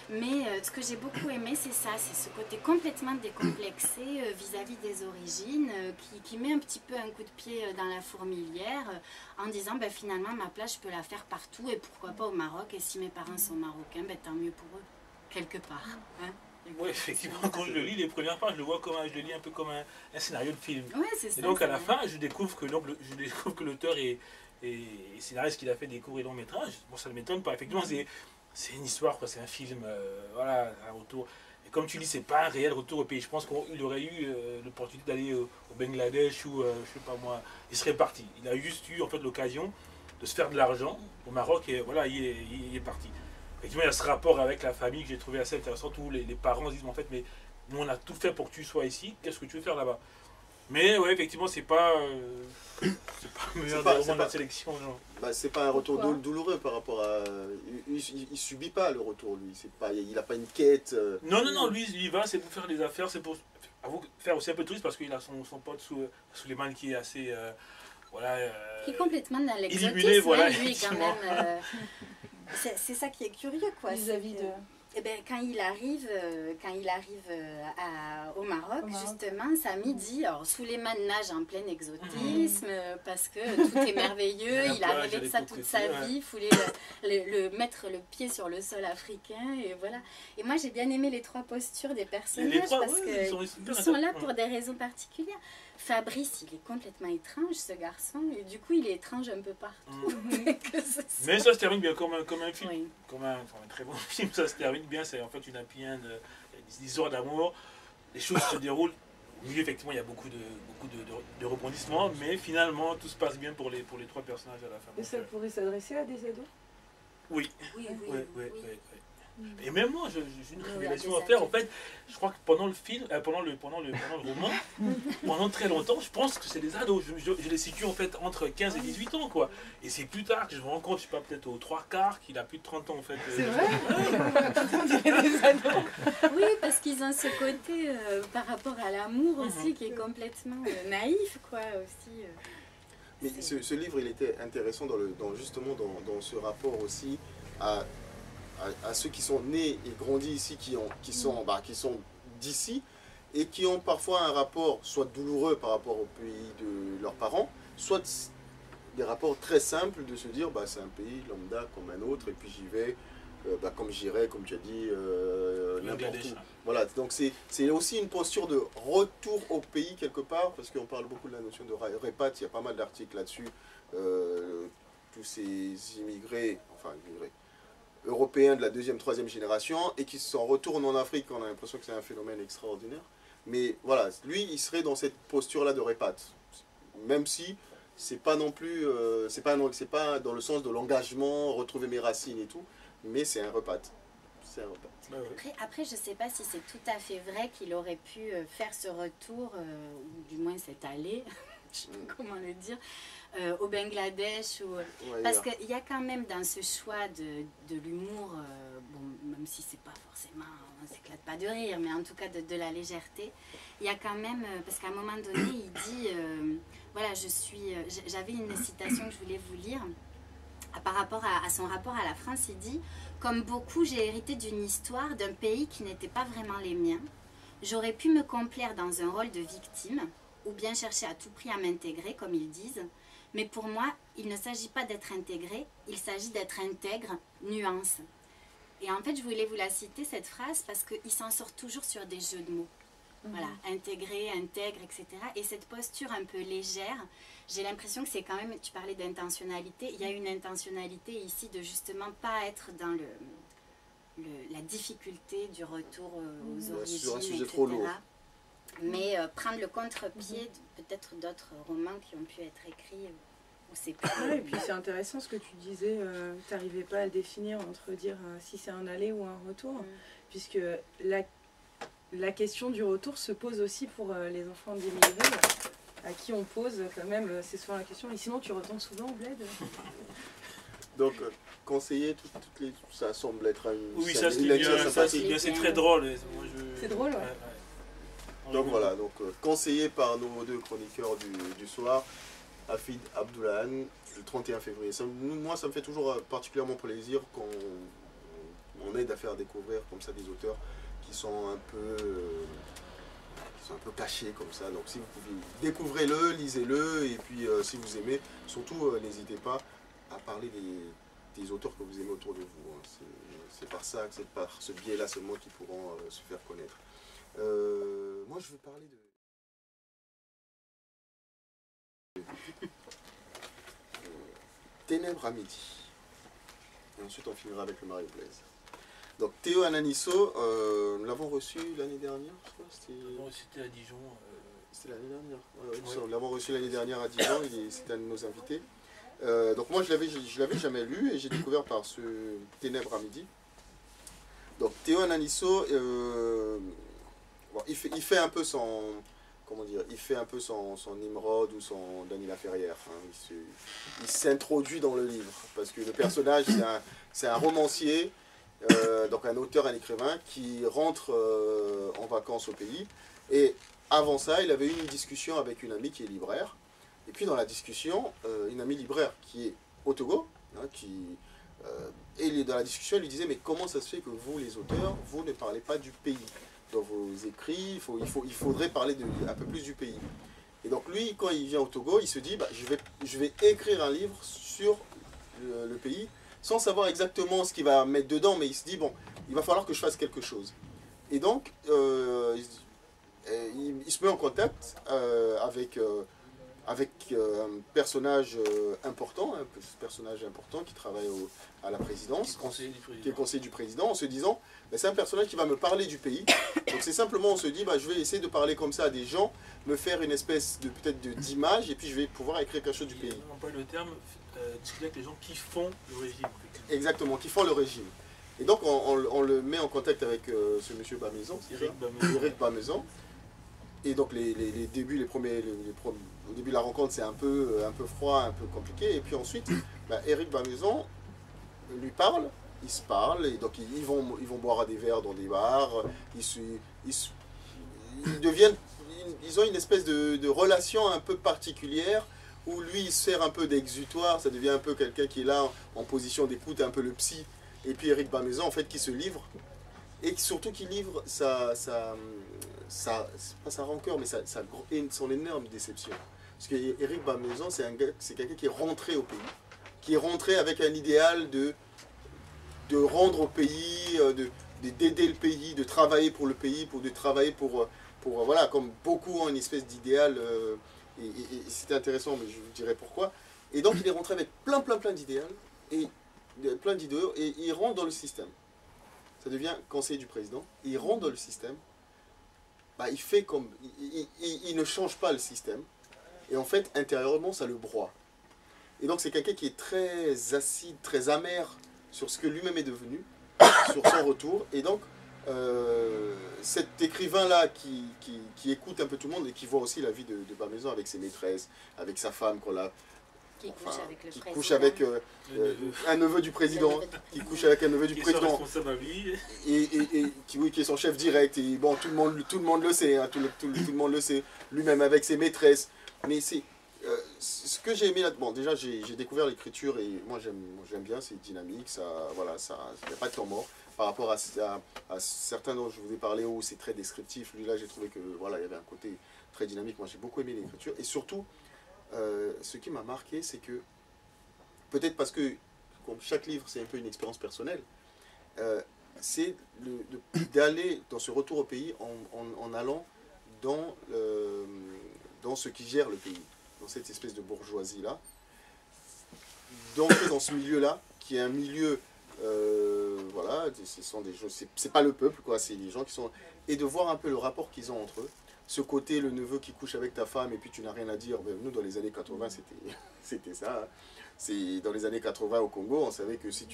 Mais ce que j'ai beaucoup aimé, c'est ça, c'est ce côté complètement décomplexé vis-à-vis des origines, qui met un petit peu un coup de pied dans la fourmilière, en disant, ben, finalement, ma place, je peux la faire partout, et pourquoi pas au Maroc, et si mes parents sont marocains, ben, tant mieux pour eux, quelque part. Hein. Oui, effectivement, quand je le lis, les premières pages, je le lis un peu comme un scénario de film. Ouais, c'est ça. Et donc à la fin, je découvre que l'auteur est scénariste, qu'il a fait des courts et longs métrages. Bon, ça ne m'étonne pas, effectivement, c'est une histoire, quoi, c'est un film, voilà, un retour. Et comme tu dis, c'est pas un réel retour au pays. Je pense qu'il aurait eu l'opportunité d'aller au Bangladesh ou, je sais pas moi, il serait parti. Il a juste eu en fait l'occasion de se faire de l'argent au Maroc et voilà, il est parti. Effectivement, il y a ce rapport avec la famille que j'ai trouvé assez intéressant, où les parents disent, en fait, mais nous on a tout fait pour que tu sois ici, qu'est-ce que tu veux faire là-bas? Mais ouais, effectivement, c'est pas le meilleur des romans de la sélection. Bah, c'est pas un retour douloureux par rapport à. Il subit pas le retour, lui. Il a pas une quête. Non, lui, il va, c'est pour faire des affaires, c'est pour faire aussi un peu de tourisme parce qu'il a son pote Souleymane qui est assez. Voilà. Qui est complètement dans l'exotisme, illuminé, voilà, lui, quand même. C'est ça qui est curieux, quoi. Vis-à-vis de. Eh ben, quand il arrive au Maroc, justement, Samy dit, alors Souleymane nage en plein exotisme, parce que tout est merveilleux, il a rêvé de ça toute sa vie, il voulait mettre le pied sur le sol africain, et voilà. Et moi, j'ai bien aimé les trois postures des personnages, parce qu'ils sont là pour des raisons particulières. Fabrice, il est complètement étrange, ce garçon, et du coup, il est étrange un peu partout. Mais ça se termine bien comme un film, oui. comme un très bon film, ça se termine bien, c'est en fait une happy end, des histoires d'amour, les choses se déroulent. Au milieu, effectivement, il y a beaucoup de rebondissements, mais finalement, tout se passe bien pour les trois personnages à la fin. Et ça pourrait s'adresser à des ados? Oui. Oui. Et même moi, j'ai une révélation à faire. En fait, je crois que pendant le film, pendant le roman, pendant très longtemps, je pense que c'est des ados. Je les situe en fait entre 15 et 18 ans, quoi. Et c'est plus tard que je me rends compte, je sais pas, peut-être aux 3/4, qu'il a plus de 30 ans, en fait. C'est vrai? On dirait des ados. Oui, parce qu'ils ont ce côté par rapport à l'amour aussi qui est complètement naïf, quoi, aussi. Mais ce livre, il était intéressant justement dans ce rapport aussi à ceux qui sont nés et grandis ici, qui sont d'ici, et qui ont parfois un rapport soit douloureux par rapport au pays de leurs parents, soit des rapports très simples de se dire c'est un pays lambda comme un autre, et puis j'y vais comme j'irai, comme tu as dit, n'importe où. Voilà, donc c'est aussi une posture de retour au pays quelque part, parce qu'on parle beaucoup de la notion de repat, il y a pas mal d'articles là-dessus, tous ces immigrés, enfin immigrés, européens de la deuxième, troisième génération, et qui s'en retournent en Afrique, on a l'impression que c'est un phénomène extraordinaire. Mais voilà, lui, il serait dans cette posture-là de répat. Même si c'est pas non plus, c'est pas dans le sens de l'engagement, retrouver mes racines et tout, mais c'est un repat. C'est un repat. Après, je ne sais pas si c'est tout à fait vrai qu'il aurait pu faire ce retour, ou du moins cette allée, je sais pas comment le dire, au Bangladesh. Parce qu'il y a quand même dans ce choix de l'humour, bon, même si c'est pas forcément, on s'éclate pas de rire, mais en tout cas de la légèreté, il y a quand même, parce qu'à un moment donné, il dit, voilà, j'avais une citation que je voulais vous lire. Par rapport à son rapport à la France, il dit « Comme beaucoup, j'ai hérité d'une histoire d'un pays qui n'était pas vraiment les miens. J'aurais pu me complaire dans un rôle de victime, ou bien chercher à tout prix à m'intégrer, comme ils disent. Mais pour moi, il ne s'agit pas d'être intégré, il s'agit d'être intègre, nuance. » Et en fait, je voulais vous la citer, cette phrase, parce qu'il s'en sort toujours sur des jeux de mots. Voilà, intégrer, intègre, etc. Et cette posture un peu légère, j'ai l'impression que c'est quand même, tu parlais d'intentionnalité, il y a une intentionnalité ici de justement pas être dans la difficulté du retour aux origines, sur un sujet etc. trop lourd. Mais prendre le contre-pied peut-être d'autres romans qui ont pu être écrits où c'est plus... Ouais, et puis c'est intéressant ce que tu disais, tu n'arrivais pas à le définir entre dire si c'est un aller ou un retour, puisque la question du retour se pose aussi pour les enfants d'immigrés, à qui on pose quand même, c'est souvent la question, et sinon tu retournes souvent au bled? Donc, conseiller, ça semble être une... Oui, ça c'est très drôle. C'est drôle, ouais. Donc voilà, donc, conseillé par nos deux chroniqueurs du soir, Hafid Abdoulahan, le 31 février. Moi, ça me fait toujours particulièrement plaisir quand on aide à faire découvrir comme ça des auteurs qui sont un peu cachés comme ça. Donc si vous pouvez, découvrez-le, lisez-le, et puis si vous aimez, surtout n'hésitez pas à parler des auteurs que vous aimez autour de vous. Hein. C'est par ça, c'est par ce biais-là seulement qu'ils pourront se faire connaître. Moi je veux parler de... Ténèbres à midi. Et ensuite on finira avec le Mario Blaise. Donc Théo Ananisso, nous l'avons reçu l'année dernière, je crois. C'était à Dijon. C'était l'année dernière. Ouais. Nous l'avons reçu l'année dernière à Dijon, c'était un de nos invités. Donc moi je l'avais jamais lu et j'ai découvert par ce Ténèbres à midi. Donc Théo Ananisso, bon, il fait un peu son... Comment dire, il fait un peu son Nimrod ou son Dany Laferrière. Hein. Il s'introduit dans le livre parce que le personnage c'est un romancier, donc un auteur, un écrivain qui rentre en vacances au pays. Et avant ça, il avait eu une discussion avec une amie qui est libraire. Et puis dans la discussion, une amie libraire qui est au Togo, hein, et dans la discussion, elle lui disait « Mais comment ça se fait que vous, les auteurs, vous ne parlez pas du pays ? Dans vos écrits, il faudrait parler un peu plus du pays. » Et donc lui, quand il vient au Togo, il se dit bah, je vais écrire un livre sur le pays, sans savoir exactement ce qu'il va mettre dedans, mais il se dit bon, il va falloir que je fasse quelque chose. Et donc, il se met en contact avec un personnage important, qui travaille à la présidence, qui est conseiller du président, en se disant bah, c'est un personnage qui va me parler du pays. Donc c'est simplement, on se dit bah, je vais essayer de parler comme ça à des gens, me faire une espèce de peut-être d'image, et puis je vais pouvoir écrire quelque chose du pays. On parle le terme discuter avec les gens qui font le régime. Exactement, qui font le régime. Et donc on le met en contact avec ce monsieur Bamaison, Éric Bamaison. Et donc les débuts, au début de la rencontre, c'est un peu froid, un peu compliqué. Et puis ensuite, bah, Éric Bamaison lui parle, ils se parlent, et donc ils vont boire à des verres dans des bars. Ils ont une espèce de relation un peu particulière, où lui il sert un peu d'exutoire, ça devient un peu quelqu'un qui est là en position d'écoute, un peu le psy. Et puis Éric Bamaison, en fait, qui se livre, et surtout qui livre pas sa rancœur, mais son énorme déception. Parce qu'Éric Bamaison, c'est quelqu'un qui est rentré au pays, qui est rentré avec un idéal de rendre au pays, d'aider le pays, de travailler pour le pays, de travailler pour voilà, comme beaucoup ont une espèce d'idéal, et c'est intéressant, mais je vous dirai pourquoi. Et donc il est rentré avec plein d'idéaux et il rentre dans le système. Ça devient conseiller du président. Il rentre dans le système. Bah, il fait comme il ne change pas le système. Et en fait, intérieurement, ça le broie. Et donc c'est quelqu'un qui est très acide, très amer sur ce que lui-même est devenu, sur son retour. Et donc cet écrivain-là qui écoute un peu tout le monde et qui voit aussi la vie de Bamaison avec ses maîtresses, avec sa femme qu'on l'a. Qui couche avec le qui président. couche avec un neveu du président, qui couche avec un neveu du président, responsable à lui. et qui est son chef direct, et bon, tout le monde le sait, hein, tout le monde le sait, lui-même avec ses maîtresses. Mais c'est ce que j'ai aimé là, bon, déjà j'ai découvert l'écriture, et moi j'aime bien, c'est dynamique, ça, voilà, ça, il n'y a pas de temps mort. Par rapport à certains dont je vous ai parlé, où c'est très descriptif, lui là j'ai trouvé que voilà, il y avait un côté très dynamique. Moi j'ai beaucoup aimé l'écriture, et surtout, ce qui m'a marqué, c'est que, peut-être parce que comme chaque livre c'est un peu une expérience personnelle, c'est d'aller dans ce retour au pays en allant dans ce qui gère le pays, dans cette espèce de bourgeoisie-là, dans ce milieu-là, qui est un milieu, voilà, ce sont des gens, c'est pas le peuple, quoi, c'est des gens qui sont, et de voir un peu le rapport qu'ils ont entre eux. Ce côté, le neveu qui couche avec ta femme et puis tu n'as rien à dire, ben, nous dans les années 80 c'était ça. Hein. C'est dans les années 80 au Congo, on savait que si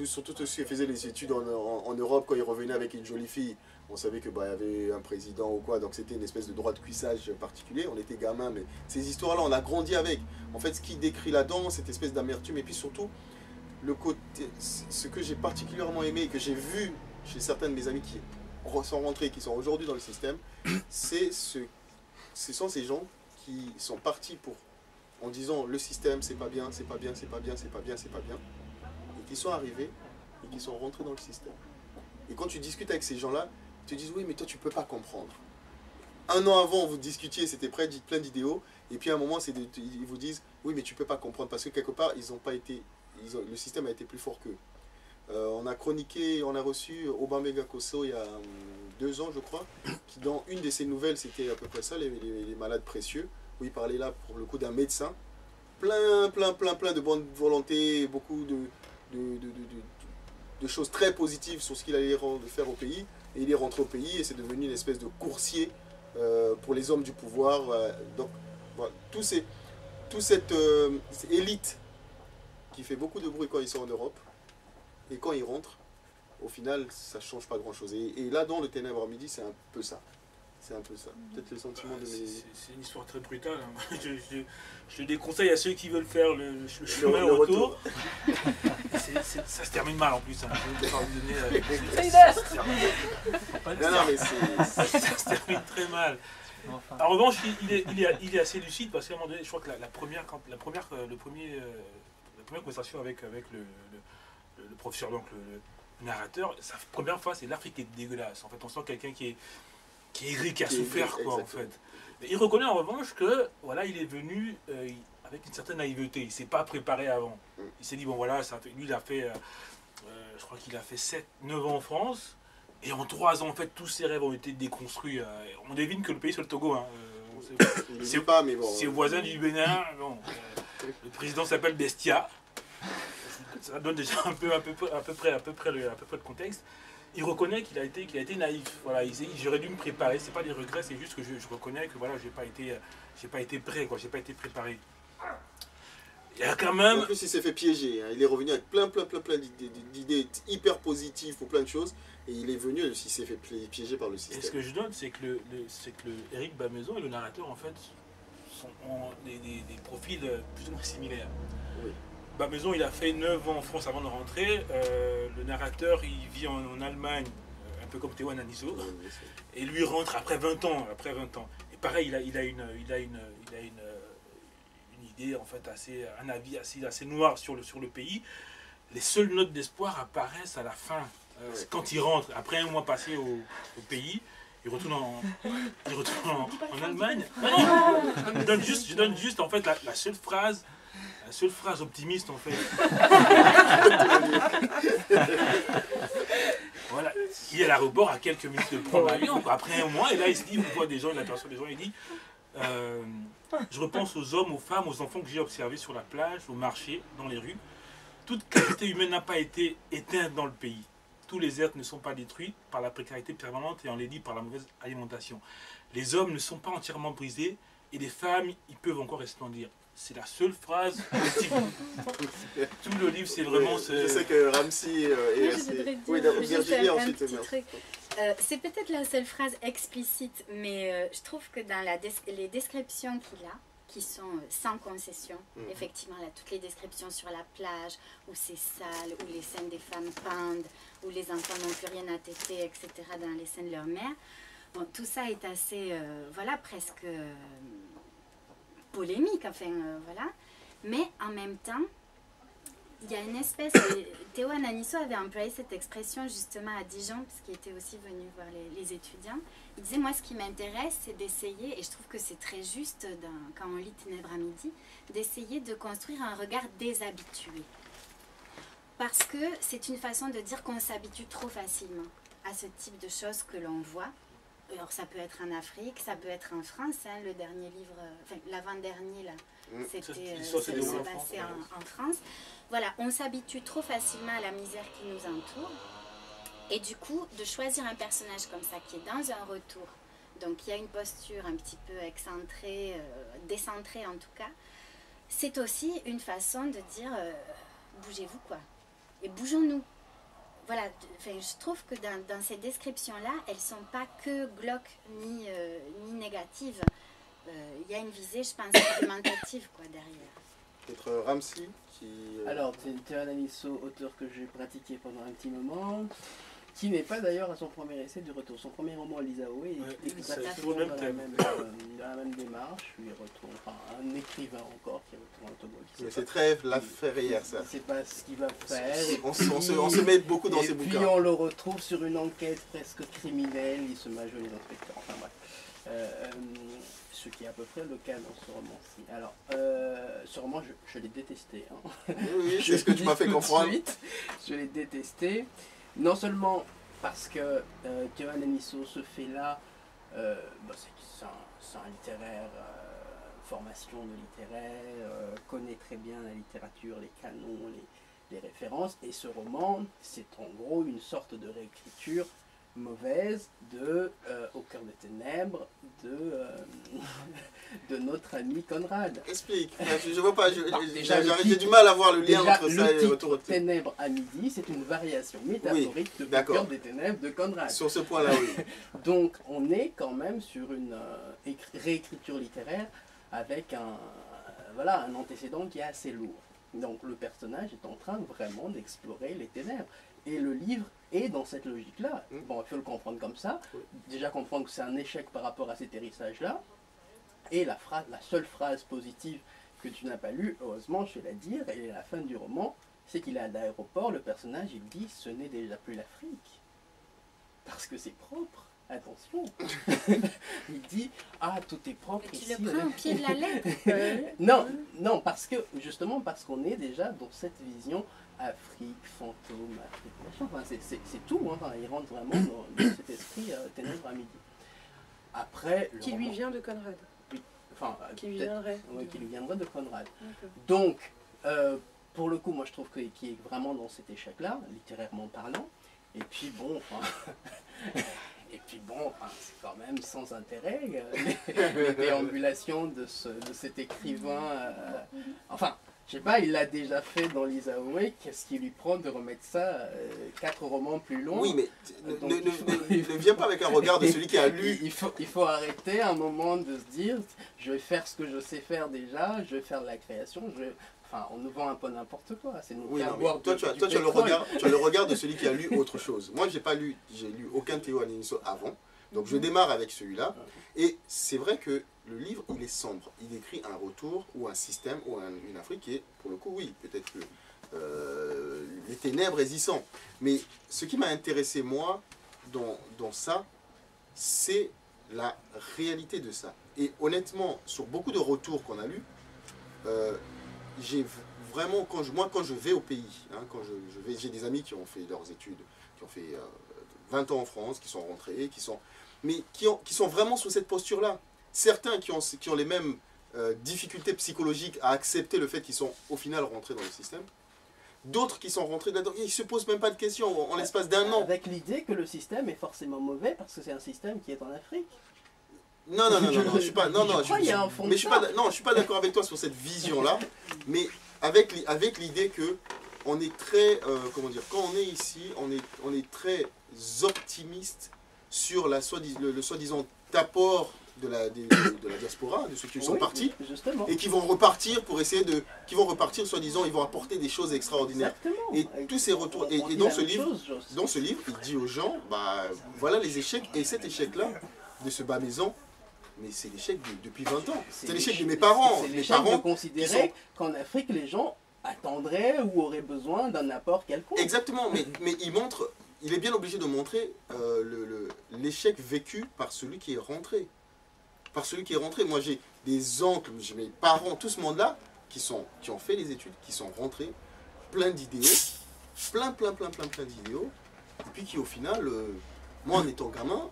surtout ceux qui faisaient les études en Europe, quand ils revenaient avec une jolie fille, on savait que bah, y avait un président ou quoi, donc c'était une espèce de droit de cuissage particulier, on était gamins, mais ces histoires-là, on a grandi avec. En fait, ce qui décrit là-dedans, cette espèce d'amertume, et puis surtout, le côté, ce que j'ai particulièrement aimé et que j'ai vu chez certains de mes amis qui sont rentrés, qui sont aujourd'hui dans le système, ce sont ces gens qui sont partis en disant le système c'est pas bien, c'est pas bien, c'est pas bien, c'est pas bien, c'est pas bien, et qui sont arrivés et qui sont rentrés dans le système. Et quand tu discutes avec ces gens-là, ils te disent oui mais toi tu peux pas comprendre. Un an avant vous discutiez, c'était plein d'idéaux, et puis à un moment ils vous disent oui mais tu peux pas comprendre parce que quelque part le système a été plus fort qu'eux. On a reçu Obamega Kosso il y a 2 ans, je crois, qui dans une de ses nouvelles, c'était à peu près ça, les malades précieux, où il parlait là, pour le coup, d'un médecin, plein de bonne volonté, beaucoup de choses très positives sur ce qu'il allait faire au pays, et il est rentré au pays, et c'est devenu une espèce de coursier pour les hommes du pouvoir. Donc, voilà, toute cette élite qui fait beaucoup de bruit quand ils sont en Europe, et quand ils rentrent, au final, ça ne change pas grand-chose. Et là, dans le Ténèbres à midi, c'est un peu ça. C'est un peu ça. Peut-être le sentiment de mes... C'est une histoire très brutale. Hein. Je déconseille à ceux qui veulent faire le chemin retour. Ça se termine mal en plus. Hein. Je vais pas vous donner... Non, mais ça se termine très mal. En revanche, il est assez lucide parce qu'à un moment donné, je crois que la première conversation avec le professeur, donc le narrateur, sa première fois, c'est l'Afrique est dégueulasse. En fait, on sent quelqu'un qui est aigri, qui a souffert, quoi, en fait. Mais il reconnaît en revanche que, voilà, il est venu avec une certaine naïveté. Il ne s'est pas préparé avant. Il s'est dit, bon, voilà, lui, il a fait, je crois qu'il a fait 7-9 ans en France. Et en 3 ans, en fait, tous ses rêves ont été déconstruits. On devine que le pays, c'est le Togo. Hein. C'est voisin du Bénin. Bon, le président s'appelle Bestia. Ça donne déjà à peu près le contexte. Il reconnaît qu'il a été naïf. Voilà, il dit j'aurais dû me préparer. C'est pas des regrets, c'est juste que je reconnais que voilà, j'ai pas été prêt, quoi. J'ai pas été préparé. Il y a quand même. En plus, il s'est fait piéger. Hein. Il est revenu avec plein d'idées hyper positives pour plein de choses, et il est venu, il s'est fait piéger par le système. Et ce que je note, c'est que Éric Bamaison et le narrateur en fait ont des profils plus ou moins similaires. Oui. Bamaison, il a fait 9 ans en France avant de rentrer. Le narrateur, il vit en Allemagne, un peu comme Théo Ananiso. Et lui rentre après 20 ans. Et pareil, il a une idée, en fait, un avis assez noir sur le pays. Les seules notes d'espoir apparaissent à la fin. Quand il rentre, après un mois passé au pays, il retourne en Allemagne. Non, je donne juste en fait la seule phrase optimiste en fait. Voilà, il est à l'aéroport à quelques minutes de prendre l'avion. Après un mois, et là il se dit, on voit des gens, il aperçoit des gens, il dit je repense aux hommes, aux femmes, aux enfants que j'ai observés sur la plage, au marché, dans les rues. Toute qualité humaine n'a pas été éteinte dans le pays. Tous les êtres ne sont pas détruits par la précarité permanente et on les dit par la mauvaise alimentation. Les hommes ne sont pas entièrement brisés et les femmes, ils peuvent encore resplendir. C'est la seule phrase. Tout le livre, c'est vraiment... Je sais que Ramsey est assez... Oui, Virginie, ensuite. C'est peut-être la seule phrase explicite, mais je trouve que dans les descriptions qu'il a, qui sont sans concession, effectivement, là, toutes les descriptions sur la plage, où c'est sale, où les scènes des femmes pendent, où les enfants n'ont plus rien à téter, etc., dans les scènes de leur mère, bon, tout ça est assez, voilà, presque polémique, enfin, voilà. Mais en même temps, il y a une espèce... Théo Ananisso avait employé cette expression justement à Dijon, parce qu'il était aussi venu voir les étudiants. Il disait, moi ce qui m'intéresse, c'est d'essayer, et je trouve que c'est très juste quand on lit Ténèbres à midi, d'essayer de construire un regard déshabitué. Parce que c'est une façon de dire qu'on s'habitue trop facilement à ce type de choses que l'on voit. Alors ça peut être en Afrique, ça peut être en France, hein, le dernier livre, enfin l'avant-dernier là, c'était se passait en France. Voilà, on s'habitue trop facilement à la misère qui nous entoure. Et du coup, de choisir un personnage comme ça qui est dans un retour, donc qui a une posture un petit peu excentrée, décentrée en tout cas, c'est aussi une façon de dire bougez-vous quoi, et bougeons-nous. Voilà, je trouve que dans ces descriptions-là, elles ne sont pas que glauques ni négatives. Il y a une visée, je pense, argumentative quoi, derrière. Peut-être Ramsey qui... Alors, Théo Ananisso, auteur que j'ai pratiqué pendant un petit moment, qui n'est pas d'ailleurs à son premier essai du retour. Son premier roman, Lisaoe, est exactement dans la même démarche. Il retrouve un écrivain encore qui retourne au Togo. Mais c'est très la ferrière, ça. Il ne sait pas ce qu'il va faire. On se met beaucoup dans ces bouquins. Et puis on le retrouve sur une enquête presque criminelle. Il se majore les inspecteurs. Enfin bref. Ce qui est à peu près le cas dans ce roman-ci. Alors, ce roman, je l'ai détesté. Hein. Oui, c'est ce que tu m'as fait comprendre. Je l'ai détesté. Non seulement parce que Théo Ananisso se fait là, c'est un littéraire, formation de littéraire, connaît très bien la littérature, les canons, les références, et ce roman, c'est en gros une sorte de réécriture mauvaise de Au cœur des ténèbres de notre ami Conrad. Explique, je vois pas, j'ai du mal à voir le lien entre ça et Retour aux Ténèbres à midi, c'est une variation métaphorique de Au cœur des ténèbres de Conrad. Sur ce point-là, oui. Donc on est quand même sur une réécriture littéraire avec un antécédent qui est assez lourd. Donc le personnage est en train vraiment d'explorer les ténèbres. Et le livre est dans cette logique-là. Bon, il faut le comprendre comme ça. Déjà comprendre que c'est un échec par rapport à cet hérissage-là. Et la seule phrase positive que tu n'as pas lue, heureusement, je vais la dire, et à la fin du roman, c'est qu'il est à l'aéroport, le personnage, il dit « ce n'est déjà plus l'Afrique ». Parce que c'est propre. Attention. Il dit « ah, tout est propre mais ici ». Tu le prends au pied de la lettre. Non, parce qu'on est déjà dans cette vision Afrique, fantôme, Afrique, machin. Enfin, c'est tout, hein. Enfin, il rentre vraiment dans cet esprit Ténèbres à midi. Après, qui lui vient de Conrad. Oui, enfin, qui lui viendrait. Oui, qui lui viendrait de Conrad. Donc, pour le coup, moi je trouve qu'il est vraiment dans cet échec-là, littérairement parlant. Et puis bon, enfin... c'est quand même sans intérêt, les déambulations de cet écrivain. Enfin, je sais pas, il l'a déjà fait dans Lisaoe, qu'est-ce qui lui prend de remettre ça 4 romans plus longs? Oui, mais ne viens pas avec un regard de celui qui a lu. Il faut arrêter un moment de se dire, je vais faire ce que je sais faire déjà, je vais faire de la création, Enfin, on nous vend un peu n'importe quoi. C'est nous oui, non, toi, tu as le regard de celui qui a lu autre chose. Moi, j'ai lu aucun Théo Ananisso avant. Donc, je démarre avec celui-là. Et c'est vrai que le livre, il est sombre. Il décrit un retour ou un système ou une Afrique qui est, pour le coup, oui, peut-être que les ténèbres existant. Mais ce qui m'a intéressé, moi, dans ça, c'est la réalité de ça. Et honnêtement, sur beaucoup de retours qu'on a lus, j'ai vraiment, quand je vais au pays, hein, j'ai des amis qui ont fait leurs études, qui ont fait 20 ans en France, qui sont rentrés, qui sont vraiment sous cette posture-là. certains qui ont les mêmes difficultés psychologiques à accepter le fait qu'ils sont au final rentrés dans le système. D'autres qui sont rentrés là-dedans, ils ne se posent même pas de questions en l'espace d'un an. Avec l'idée que le système est forcément mauvais parce que c'est un système qui est en Afrique. Non, je suis pas. Non, non, crois qu'il y a un fond de mais je suis pas d'accord avec toi sur cette vision-là. Mais avec l'idée que on est très, comment dire, quand on est ici, on est très optimiste sur le soi-disant apport de la diaspora, de ceux qui sont partis, justement. et qui vont repartir pour essayer de, qui vont repartir soi-disant, ils vont apporter des choses extraordinaires. Exactement. Et tous ces retours, et dans ce livre, il dit aux gens, bah voilà les échecs, et cet échec-là de ce bas maison, mais c'est l'échec depuis 20 ans. C'est l'échec de mes parents. C'est Mes l'échec parents de considérer qu'en Afrique, les gens attendraient ou auraient besoin d'un apport quelconque. Exactement, mais il est bien obligé de montrer l'échec vécu par celui qui est rentré. Par celui qui est rentré. Moi, j'ai des oncles, j'ai mes parents, tout ce monde-là, qui ont fait les études, qui sont rentrés, plein d'idéaux, plein d'idéaux, et puis qui, au final, moi, en étant gamin,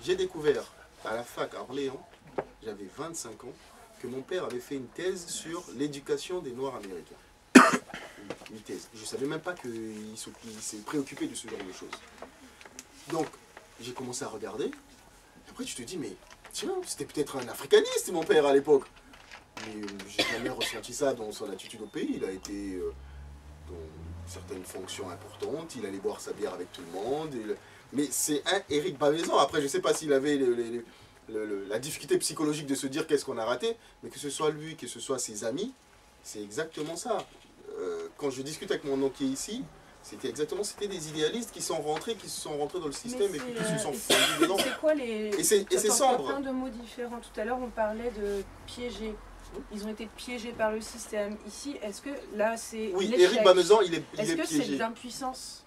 j'ai découvert à la fac à Orléans, j'avais 25 ans, que mon père avait fait une thèse sur l'éducation des Noirs américains. Une thèse. Je ne savais même pas qu'il s'est préoccupé de ce genre de choses. Donc, j'ai commencé à regarder. Et après, tu te dis, mais tiens, c'était peut-être un africaniste, mon père, à l'époque. Mais j'ai jamais ressenti ça dans son attitude au pays. Il a été dans certaines fonctions importantes. Il allait boire sa bière avec tout le monde. Mais c'est un Éric Bavaison. Après, je ne sais pas s'il avait la difficulté psychologique de se dire qu'est-ce qu'on a raté. Mais que ce soit lui, que ce soit ses amis, c'est exactement ça. Quand je discute avec mon oncle ici, c'était des idéalistes qui se sont rentrés dans le système et qui se sont fondus dedans. C'est quoi les... Et c'est sombre. Plein de mots différents. Tout à l'heure, on parlait de piégés. Ils ont été piégés par le système. Ici, est-ce que là, c'est oui, Éric Bavaison, il est piégé. Est-ce que c'est de l'impuissance?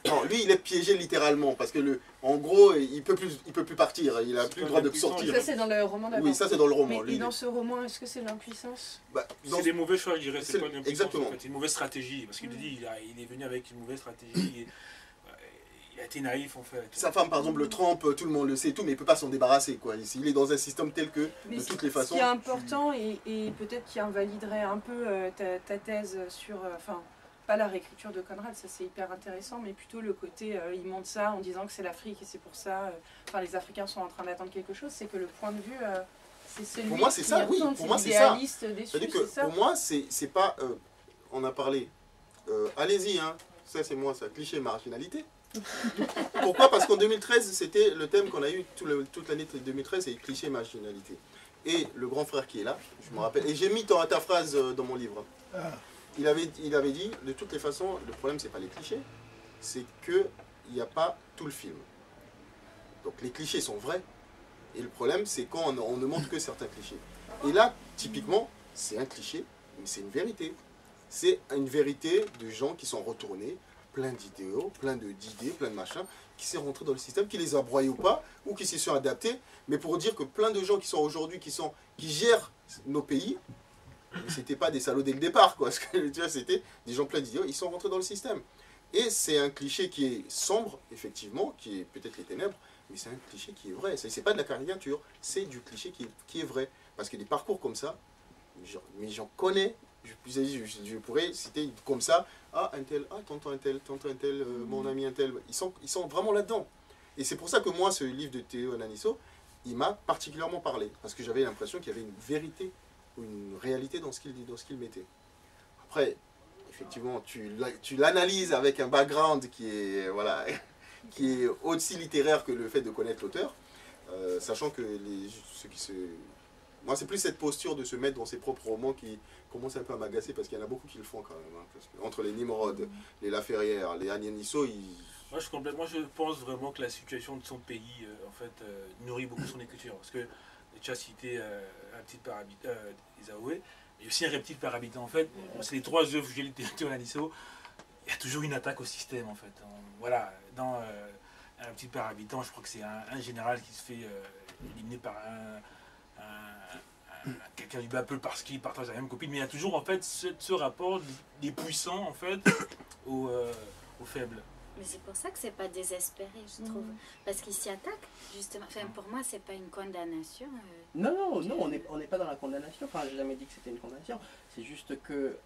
Non, lui, il est piégé littéralement, parce que en gros, il peut plus partir, il a plus le droit de sortir. Ça, c'est dans le roman d'avant. Oui, ça, c'est dans le roman. Mais dans ce roman, est-ce que c'est de l'impuissance? C'est des mauvais choix, je dirais. C'est pas de l'impuissance. Exactement. En fait. C'est une mauvaise stratégie, parce qu'il dit, il est venu avec une mauvaise stratégie. Il a été naïf, en fait. Sa femme, par exemple, le trempe, tout le monde le sait, tout, mais il ne peut pas s'en débarrasser, quoi. Il est dans un système tel que, de toutes les façons... Ce qui est important, et peut-être qui invaliderait un peu ta thèse sur... pas la réécriture de Conrad, ça c'est hyper intéressant, mais plutôt le côté, il montre ça en disant que c'est l'Afrique et c'est pour ça, les Africains sont en train d'attendre quelque chose, c'est que le point de vue, c'est celui pour moi, c'est ça, oui, pour moi, c'est ça. C'est-à-dire que, pour moi, c'est pas... on a parlé, allez-y, hein, ça c'est moi, ça, cliché marginalité. Pourquoi? Parce qu'en 2013, c'était le thème qu'on a eu toute l'année 2013, c'est cliché marginalité. Et le grand frère qui est là, je me rappelle, et j'ai mis ta phrase dans mon livre. Il avait dit, de toutes les façons, le problème c'est pas les clichés, c'est qu'il n'y a pas tout le film. Donc les clichés sont vrais, et le problème c'est quand on ne montre que certains clichés. Et là, typiquement, c'est un cliché, mais c'est une vérité. C'est une vérité de gens qui sont retournés, plein d'idéaux, plein d'idées, plein de machins, qui sont rentrés dans le système, qui les a broyés ou pas, ou qui s'y sont adaptés, mais pour dire que plein de gens qui sont aujourd'hui, qui gèrent nos pays, c'était pas des salauds dès le départ, quoi. Parce que tu vois, c'était des gens pleins d'idéaux, ils sont rentrés dans le système. Et c'est un cliché qui est sombre, effectivement, qui est peut-être les ténèbres, mais c'est un cliché qui est vrai. C'est pas de la caricature, c'est du cliché qui est vrai. Parce que des parcours comme ça, mais j'en connais. Je pourrais citer comme ça, un tel, tonton un tel, mon ami un tel, ils sont vraiment là-dedans. Et c'est pour ça que moi, ce livre de Théo Ananisso, il m'a particulièrement parlé, parce que j'avais l'impression qu'il y avait une vérité, ou une réalité dans ce qu'il mettait. Après, effectivement, tu l'analyses avec un background qui est, voilà, qui est aussi littéraire que le fait de connaître l'auteur, sachant que ceux qui se... Moi, c'est plus cette posture de se mettre dans ses propres romans qui commence un peu à m'agacer, parce qu'il y en a beaucoup qui le font quand même. Hein, parce que entre les Nimrod, les Laferrière, les Ananisso, Moi, je pense vraiment que la situation de son pays, en fait, nourrit beaucoup son écriture. Parce que tu as cité un petit par habitant, Isaoué, mais aussi un reptile par habitant. En fait, c'est les trois œuvres que j'ai lues de Ananisso. Il y a toujours une attaque au système, en fait. Voilà, dans un petit par habitant, je crois que c'est un général qui se fait éliminer par quelqu'un du peuple parce qu'il partage la même copine, mais il y a toujours en fait ce rapport des puissants en fait aux faibles. Mais c'est pour ça que c'est pas désespéré, je trouve. Parce qu'il s'y attaque, justement. Enfin, pour moi, c'est pas une condamnation. Non, on n'est pas dans la condamnation. Enfin, j'ai jamais dit que c'était une condamnation. C'est juste que,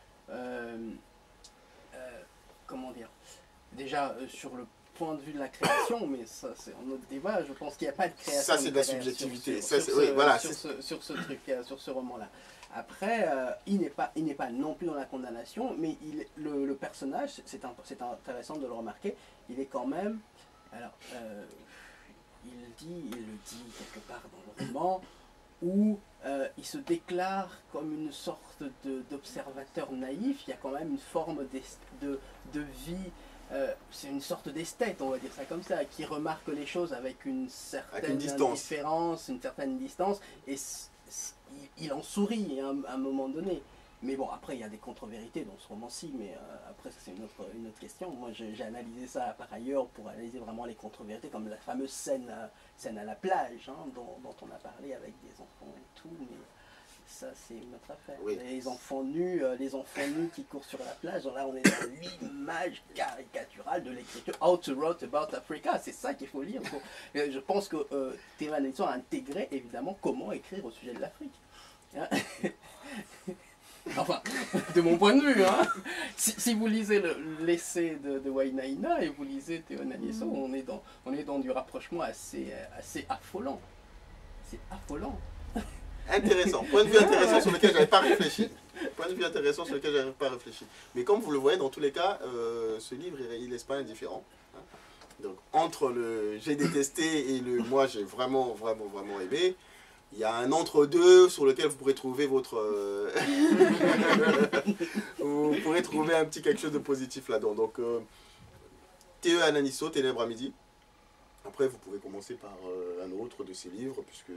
comment dire, déjà sur le point de vue de la création, mais ça c'est un autre débat, je pense qu'il n'y a pas de création. Ça c'est de la subjectivité. Sur ce truc, sur ce roman-là. Après, il n'est pas non plus dans la condamnation, mais le personnage, c'est intéressant de le remarquer, il est quand même, alors, il le dit quelque part dans le roman, où il se déclare comme une sorte d'observateur naïf. Il y a quand même une forme de vie, c'est une sorte d'esthète, on va dire ça comme ça, qui remarque les choses avec une certaine indifférence, une certaine distance, et il en sourit à un moment donné. Mais bon, après, il y a des contre-vérités dans ce roman-ci, mais après, c'est une autre question. Moi, j'ai analysé ça par ailleurs pour analyser vraiment les contre-vérités, comme la fameuse scène à la plage, hein, dont on a parlé avec des enfants et tout, mais ça, c'est une autre affaire. Oui. Les enfants nus qui courent sur la plage, là, on est dans l'image caricaturale de l'écriture « How to write about Africa », c'est ça qu'il faut lire. Je pense que Théo Anaïsso a intégré, évidemment, comment écrire au sujet de l'Afrique. Hein. Enfin, de mon point de vue, hein. Si vous lisez l'essai de Wainaina et vous lisez Théo Anaïsso, on est dans du rapprochement assez affolant. C'est affolant. Intéressant, point de vue intéressant sur lequel je n'avais pas réfléchi. Mais comme vous le voyez, dans tous les cas, ce livre, il laisse pas indifférent. Hein. Donc, entre le j'ai détesté et le moi, j'ai vraiment aimé, il y a un entre-deux sur lequel vous pourrez trouver votre... vous pourrez trouver un petit quelque chose de positif là-dedans. Donc, Théo Anaïsso, Ténèbres à midi. Après, vous pouvez commencer par un autre de ses livres, puisque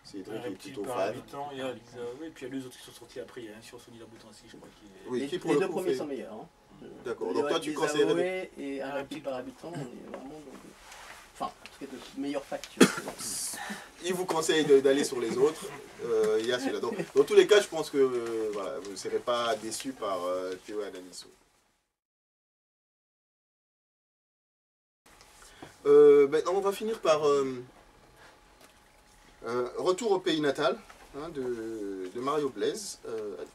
Cédric est plutôt fan. Il y a Lisa, oui, et puis il y a deux autres qui sont sortis après. Il y a un sur Sony Laboutan aussi, je crois. Oui, les deux premiers sont meilleurs. Hein. D'accord, donc toi tu conseillerais... Et un rapide par habitant, on est vraiment... Enfin, en tout cas, de meilleure facture. Il vous conseille d'aller sur les autres. Il y a celui-là. Donc, dans tous les cas, je pense que voilà, vous ne serez pas déçus par Théo Anaïsso. On va finir par Retour au pays natal, hein, de Mario Blaise,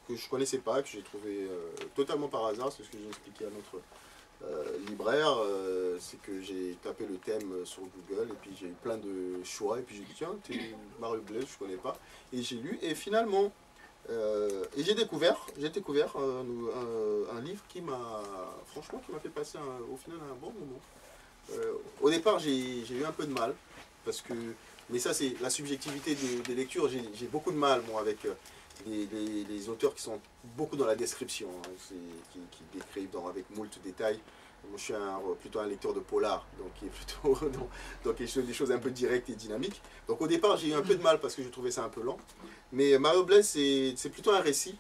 que je ne connaissais pas, que j'ai trouvé totalement par hasard. C'est ce que j'ai expliqué à notre libraire. C'est que j'ai tapé le thème sur Google et puis j'ai eu plein de choix. Et puis j'ai dit tiens, Mario Blaise, je ne connais pas. Et j'ai lu et finalement, et j'ai découvert un livre qui m'a fait passer au final un bon moment. Au départ, j'ai eu un peu de mal, mais ça c'est la subjectivité des lectures. J'ai beaucoup de mal moi, avec les auteurs qui sont beaucoup dans la description, hein, qui décrivent avec moult détails. Moi, je suis plutôt un lecteur de polar, donc qui est plutôt dans des choses un peu directes et dynamiques. Donc au départ, j'ai eu un peu de mal parce que je trouvais ça un peu lent. Mais Mario Blaise, c'est plutôt un récit.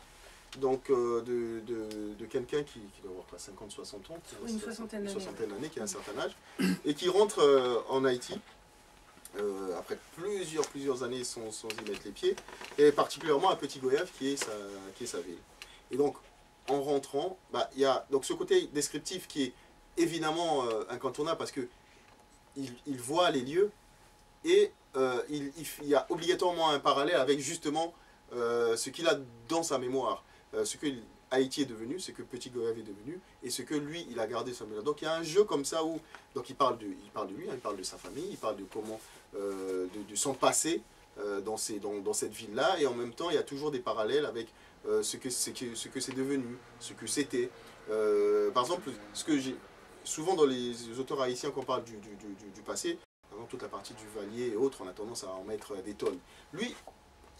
Donc de quelqu'un qui doit avoir 50-60 ans, une soixantaine d'années, qui a un certain âge, et qui rentre en Haïti, après plusieurs années sans y mettre les pieds, et particulièrement à Petit Goyave qui est sa ville. Et donc en rentrant, il y a donc ce côté descriptif qui est évidemment incontournable parce que il voit les lieux, et il y a obligatoirement un parallèle avec justement ce qu'il a dans sa mémoire. Ce que Haïti est devenu, ce que Petit Goyave est devenu, et ce que lui, il a gardé sa mémoire. Donc il y a un jeu comme ça où donc il parle de lui, hein, il parle de sa famille, il parle de comment, de son passé dans cette ville-là, et en même temps il y a toujours des parallèles avec ce que c'est devenu, ce que c'était. Par exemple, souvent dans les auteurs haïtiens, quand on parle du passé, par exemple toute la partie du Valier et autres, on a tendance à en mettre des tonnes. Lui,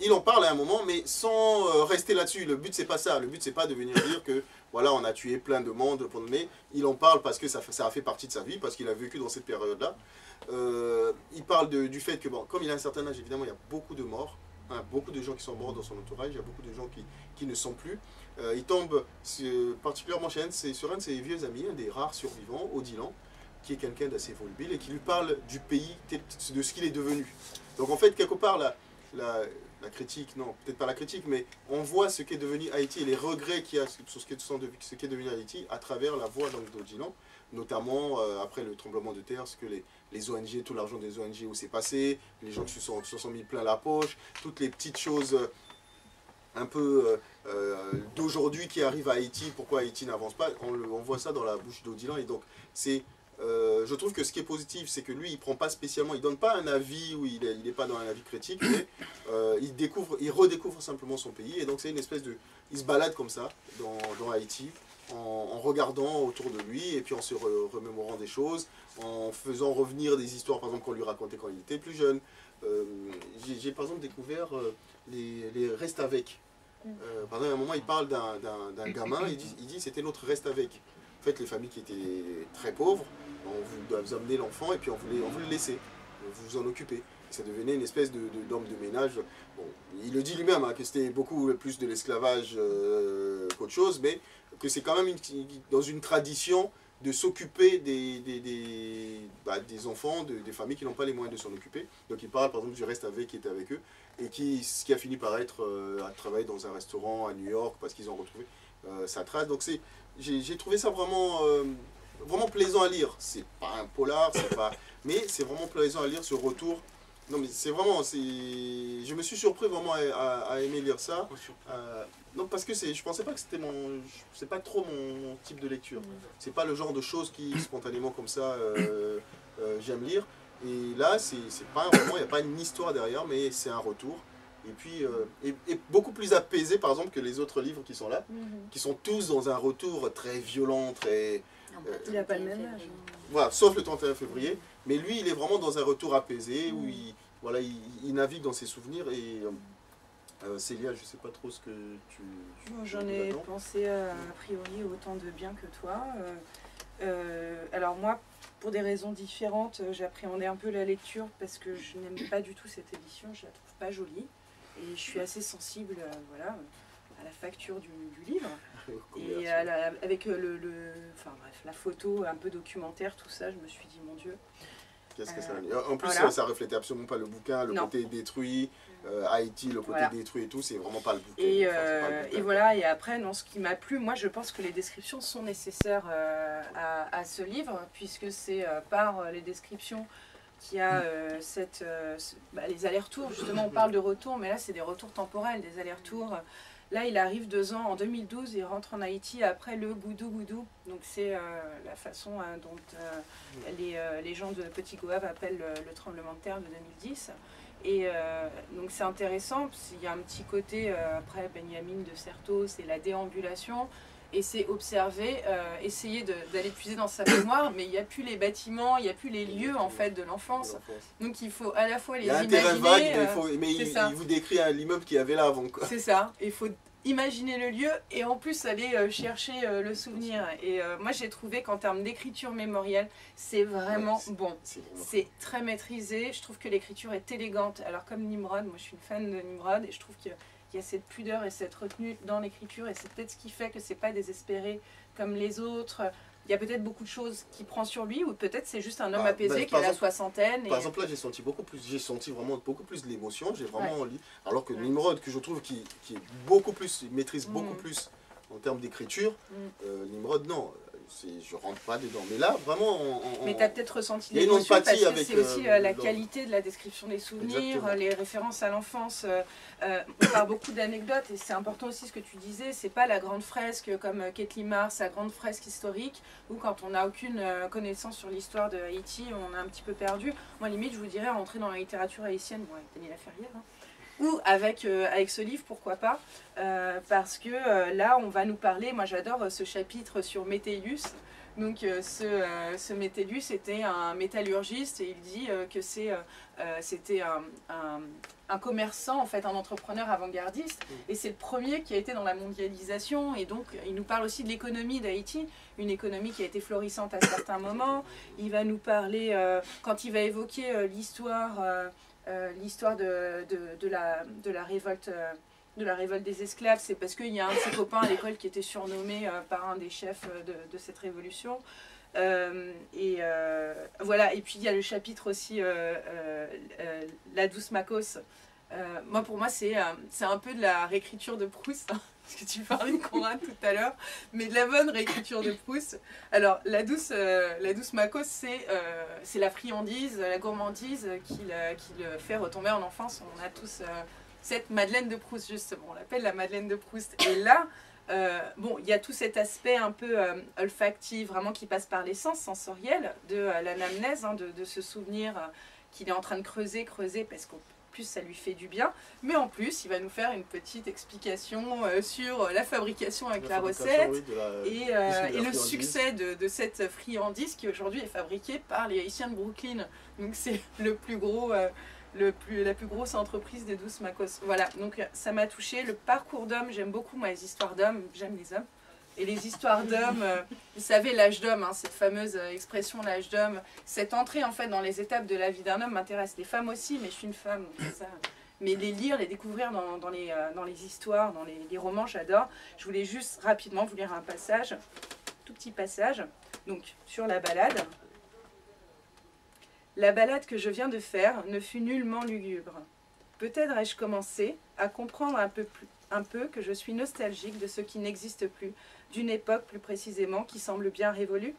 il en parle à un moment, mais sans rester là-dessus. Le but, c'est pas ça. Le but, c'est pas de venir dire que, voilà, on a tué plein de monde. Mais il en parle parce que ça a fait partie de sa vie, parce qu'il a vécu dans cette période-là. Il parle du fait que, bon, comme il a un certain âge, évidemment, il y a beaucoup de morts. Hein, beaucoup de gens qui sont morts dans son entourage. Il y a beaucoup de gens qui ne sont plus. Il tombe particulièrement sur un de ses vieux amis, un des rares survivants, Odilan, qui est quelqu'un d'assez volubile et qui lui parle du pays, de ce qu'il est devenu. Donc, en fait, quelque part, là, la critique, non, peut-être pas la critique, mais on voit ce qu'est devenu Haïti et les regrets qu'il y a sur ce qu'est devenu Haïti à travers la voix d'Odilon, notamment après le tremblement de terre, ce que les ONG, tout l'argent des ONG où c'est passé, les gens qui se sont mis plein la poche, toutes les petites choses un peu d'aujourd'hui qui arrivent à Haïti, pourquoi Haïti n'avance pas, on voit ça dans la bouche d'Odilon, et donc c'est... je trouve que ce qui est positif, c'est que lui, il prend pas spécialement, il donne pas un avis où il est pas dans un avis critique, mais il redécouvre simplement son pays, et donc c'est une espèce de, il se balade comme ça dans Haïti, en regardant autour de lui, et puis en se remémorant des choses, en faisant revenir des histoires, par exemple, qu'on lui racontait quand il était plus jeune. J'ai par exemple découvert les restes avec. Par exemple, à un moment, il parle d'un gamin, il dit c'était notre reste avec. En fait, les familles qui étaient très pauvres, on vous amener l'enfant et puis on voulait le laisser, vous en occuper. Ça devenait une espèce d'homme de ménage. Bon, il le dit lui-même, hein, que c'était beaucoup plus de l'esclavage qu'autre chose, mais que c'est quand même dans une tradition de s'occuper des enfants, des familles qui n'ont pas les moyens de s'en occuper. Donc il parle par exemple du reste avec qui était avec eux, et qui a fini par être à travailler dans un restaurant à New York parce qu'ils ont retrouvé sa trace. Donc j'ai trouvé ça vraiment, vraiment plaisant à lire. C'est pas un polar, mais c'est vraiment plaisant à lire ce retour. Non mais c'est vraiment, je me suis surpris vraiment à aimer lire ça. Non parce que je pensais pas que c'est pas trop mon type de lecture. C'est pas le genre de choses qui spontanément comme ça j'aime lire. Et là c'est pas un roman, il n'y a pas une histoire derrière, mais c'est un retour. Et puis et beaucoup plus apaisé par exemple que les autres livres qui sont là, qui sont tous dans un retour très violent, très... il n'a pas le même âge. Voilà, sauf le 31 février. Mais lui, il est vraiment dans un retour apaisé, où il navigue dans ses souvenirs. Et Célia, je ne sais pas trop ce que tu... J'en ai pensé a priori autant de bien que toi. Alors moi, pour des raisons différentes, j'appréhendais un peu la lecture parce que je n'aime pas du tout cette édition, je la trouve pas jolie. Et je suis assez sensible voilà, à la facture du livre. Et avec enfin bref, la photo un peu documentaire, tout ça, je me suis dit, mon Dieu. Qu'est-ce que ça veut dire? En plus, voilà. ça reflétait absolument pas le bouquin, le côté détruit, Haïti, le côté détruit et tout, c'est vraiment pas le bouquin. Et voilà, et après, non, ce qui m'a plu, moi je pense que les descriptions sont nécessaires à ce livre, puisque c'est par les descriptions qu'il y a les allers-retours, justement on parle de retour, mais là c'est des retours temporels, des allers-retours. Là il arrive 2 ans, en 2012, il rentre en Haïti après le goudou-goudou, donc c'est la façon dont les gens de Petit Goâve appellent le tremblement de terre de 2010. Et donc c'est intéressant, parce qu'il y a un petit côté, après Benjamin de Certeau, c'est la déambulation, et c'est observer, essayer d'aller puiser dans sa mémoire, mais il n'y a plus les bâtiments, il n'y a plus les lieux en fait de l'enfance. Donc il faut à la fois les imaginer. Il y a un terrain vague, mais il vous décrit l'immeuble qu'il y avait là avant. C'est ça, il faut imaginer le lieu et en plus aller chercher le souvenir. Et moi j'ai trouvé qu'en termes d'écriture mémorielle, c'est vraiment bon. C'est très maîtrisé, je trouve que l'écriture est élégante. Alors comme Nimrod, moi je suis une fan de Nimrod et je trouve qu'il y a cette pudeur et cette retenue dans l'écriture et c'est peut-être ce qui fait que c'est pas désespéré comme les autres. Il y a peut-être beaucoup de choses qui prend sur lui ou peut-être c'est juste un homme apaisé qui a la soixantaine. Par exemple là j'ai senti vraiment beaucoup plus de l'émotion, j'ai vraiment lu, alors que Nimrod que je trouve qui est beaucoup plus, il maîtrise beaucoup plus en termes d'écriture, Nimrod non. Je rentre pas dedans. Mais là, vraiment... Mais tu as peut-être ressenti l'émotion parce que c'est aussi la qualité de la description des souvenirs, exactement. Les références à l'enfance. On parle beaucoup d'anecdotes et c'est important aussi ce que tu disais, c'est pas la grande fresque comme Kathleen Mars, la grande fresque historique, où quand on n'a aucune connaissance sur l'histoire de Haïti, on est un petit peu perdu. Moi, limite, je vous dirais, rentrer dans la littérature haïtienne, bon, avec Daniela Ferrière, hein, ou avec ce livre, pourquoi pas, parce que là, on va nous parler, moi j'adore ce chapitre sur Métélius. Donc ce Métélius était un métallurgiste et il dit que c'était un commerçant, en fait, un entrepreneur avant-gardiste. Et c'est le premier qui a été dans la mondialisation. Et donc, il nous parle aussi de l'économie d'Haïti, une économie qui a été florissante à certains moments. Il va nous parler, quand il va évoquer l'histoire de la révolte des esclaves, c'est parce qu'il y a un de ses copains à l'école qui était surnommé par un des chefs de cette révolution. Voilà, et puis il y a le chapitre aussi La douce Makos, Pour moi, c'est un peu de la réécriture de Proust, hein, parce que tu parlais de Conrad tout à l'heure, mais de la bonne réécriture de Proust. Alors, la douce Makos, c'est la friandise, la gourmandise qui le fait retomber en enfance. On a tous cette Madeleine de Proust, justement, on l'appelle la Madeleine de Proust. Et là, il y a tout cet aspect un peu olfactif, vraiment qui passe par les sens sensoriels de l'anamnèse, hein, de ce souvenir qu'il est en train de creuser, parce qu'en plus ça lui fait du bien. Mais en plus, il va nous faire une petite explication sur la fabrication avec la recette, oui, et le succès de cette friandise qui aujourd'hui est fabriquée par les Haïtiens de Brooklyn. Donc c'est la plus grosse entreprise des douces Makos. Voilà, donc ça m'a touchée. Le parcours d'homme, j'aime beaucoup moi les histoires d'hommes, j'aime les hommes. Et les histoires d'hommes, vous savez, l'âge d'homme, hein, cette fameuse expression l'âge d'homme, cette entrée en fait dans les étapes de la vie d'un homme m'intéresse. Les femmes aussi, mais je suis une femme, donc c'est ça. Mais les lire, les découvrir dans les histoires, dans les romans, j'adore. Je voulais juste rapidement vous lire un passage, tout petit passage, donc sur la balade. La balade que je viens de faire ne fut nullement lugubre. Peut-être ai-je commencé à comprendre un peu que je suis nostalgique de ce qui n'existe plus, d'une époque plus précisément qui semble bien révolue.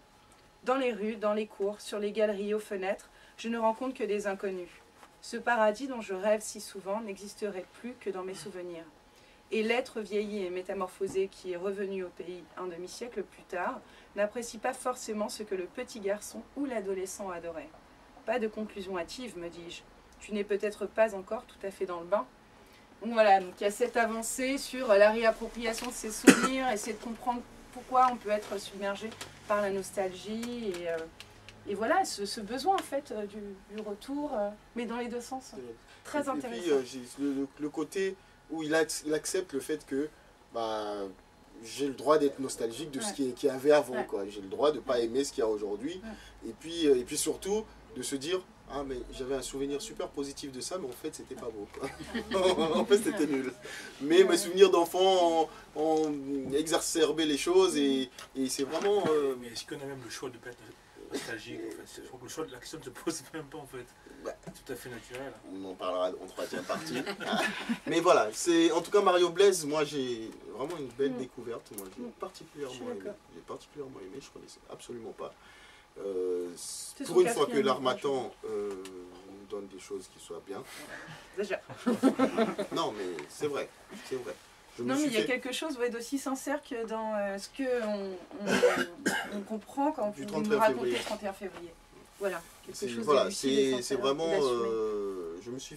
Dans les rues, dans les cours, sur les galeries, aux fenêtres, je ne rencontre que des inconnus. Ce paradis dont je rêve si souvent n'existerait plus que dans mes souvenirs. Et l'être vieilli et métamorphosé qui est revenu au pays un demi-siècle plus tard n'apprécie pas forcément ce que le petit garçon ou l'adolescent adorait. Pas de conclusion hâtive, me dis-je. Tu n'es peut-être pas encore tout à fait dans le bain. Donc voilà, donc il y a cette avancée sur la réappropriation de ses souvenirs, essayer de comprendre pourquoi on peut être submergé par la nostalgie et voilà, ce besoin en fait du retour, mais dans les deux sens. Très intéressant. Et puis le côté où il accepte le fait que j'ai le droit d'être nostalgique de ce qu'il y avait avant, quoi. J'ai le droit de ne pas aimer ce qu'il y a aujourd'hui. Et puis surtout de se dire, ah mais j'avais un souvenir super positif de ça, mais en fait c'était pas beau, quoi. En fait c'était nul. Mais mes souvenirs d'enfant ont exacerbé les choses et c'est vraiment... Mais est-ce qu'on a même le choix de ne pas être nostalgique en fait? Je crois que le choix de la question ne se pose même pas en fait. C'est tout à fait naturel. On en parlera en troisième partie. Mais voilà, en tout cas Mario Blaise, moi j'ai vraiment une belle découverte. Moi j'ai particulièrement aimé. Je connaissais absolument pas. Pour une fois que l'Harmattan nous donne des choses qui soient bien. Déjà. Non mais c'est vrai, c'est vrai. Non mais il y a quelque chose d'aussi sincère que dans ce qu'on on comprend quand vous nous racontez le 31 février. Voilà, quelque chose de lucide, c'est vraiment... je me suis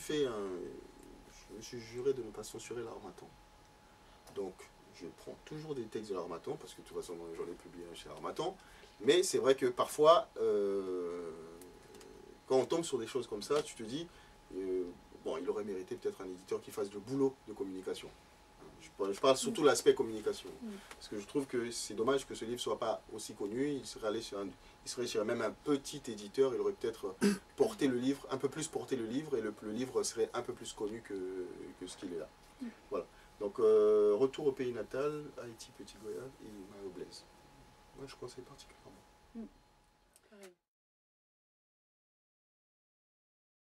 juré de ne pas censurer l'Harmattan. Donc je prends toujours des textes de l'Harmattan, parce que de toute façon j'en ai publié un chez l'Harmattan. Mais c'est vrai que parfois, quand on tombe sur des choses comme ça, tu te dis, bon, il aurait mérité peut-être un éditeur qui fasse le boulot de communication. Je parle surtout de l'aspect communication. Parce que je trouve que c'est dommage que ce livre ne soit pas aussi connu. Il serait sur même un petit éditeur. Il aurait peut-être porté le livre, un peu plus porté le livre, et le livre serait un peu plus connu que ce qu'il est là. Voilà. Donc, retour au pays natal, Haïti, Petit Goya et Mario Blaise. Moi, je conseille particulièrement.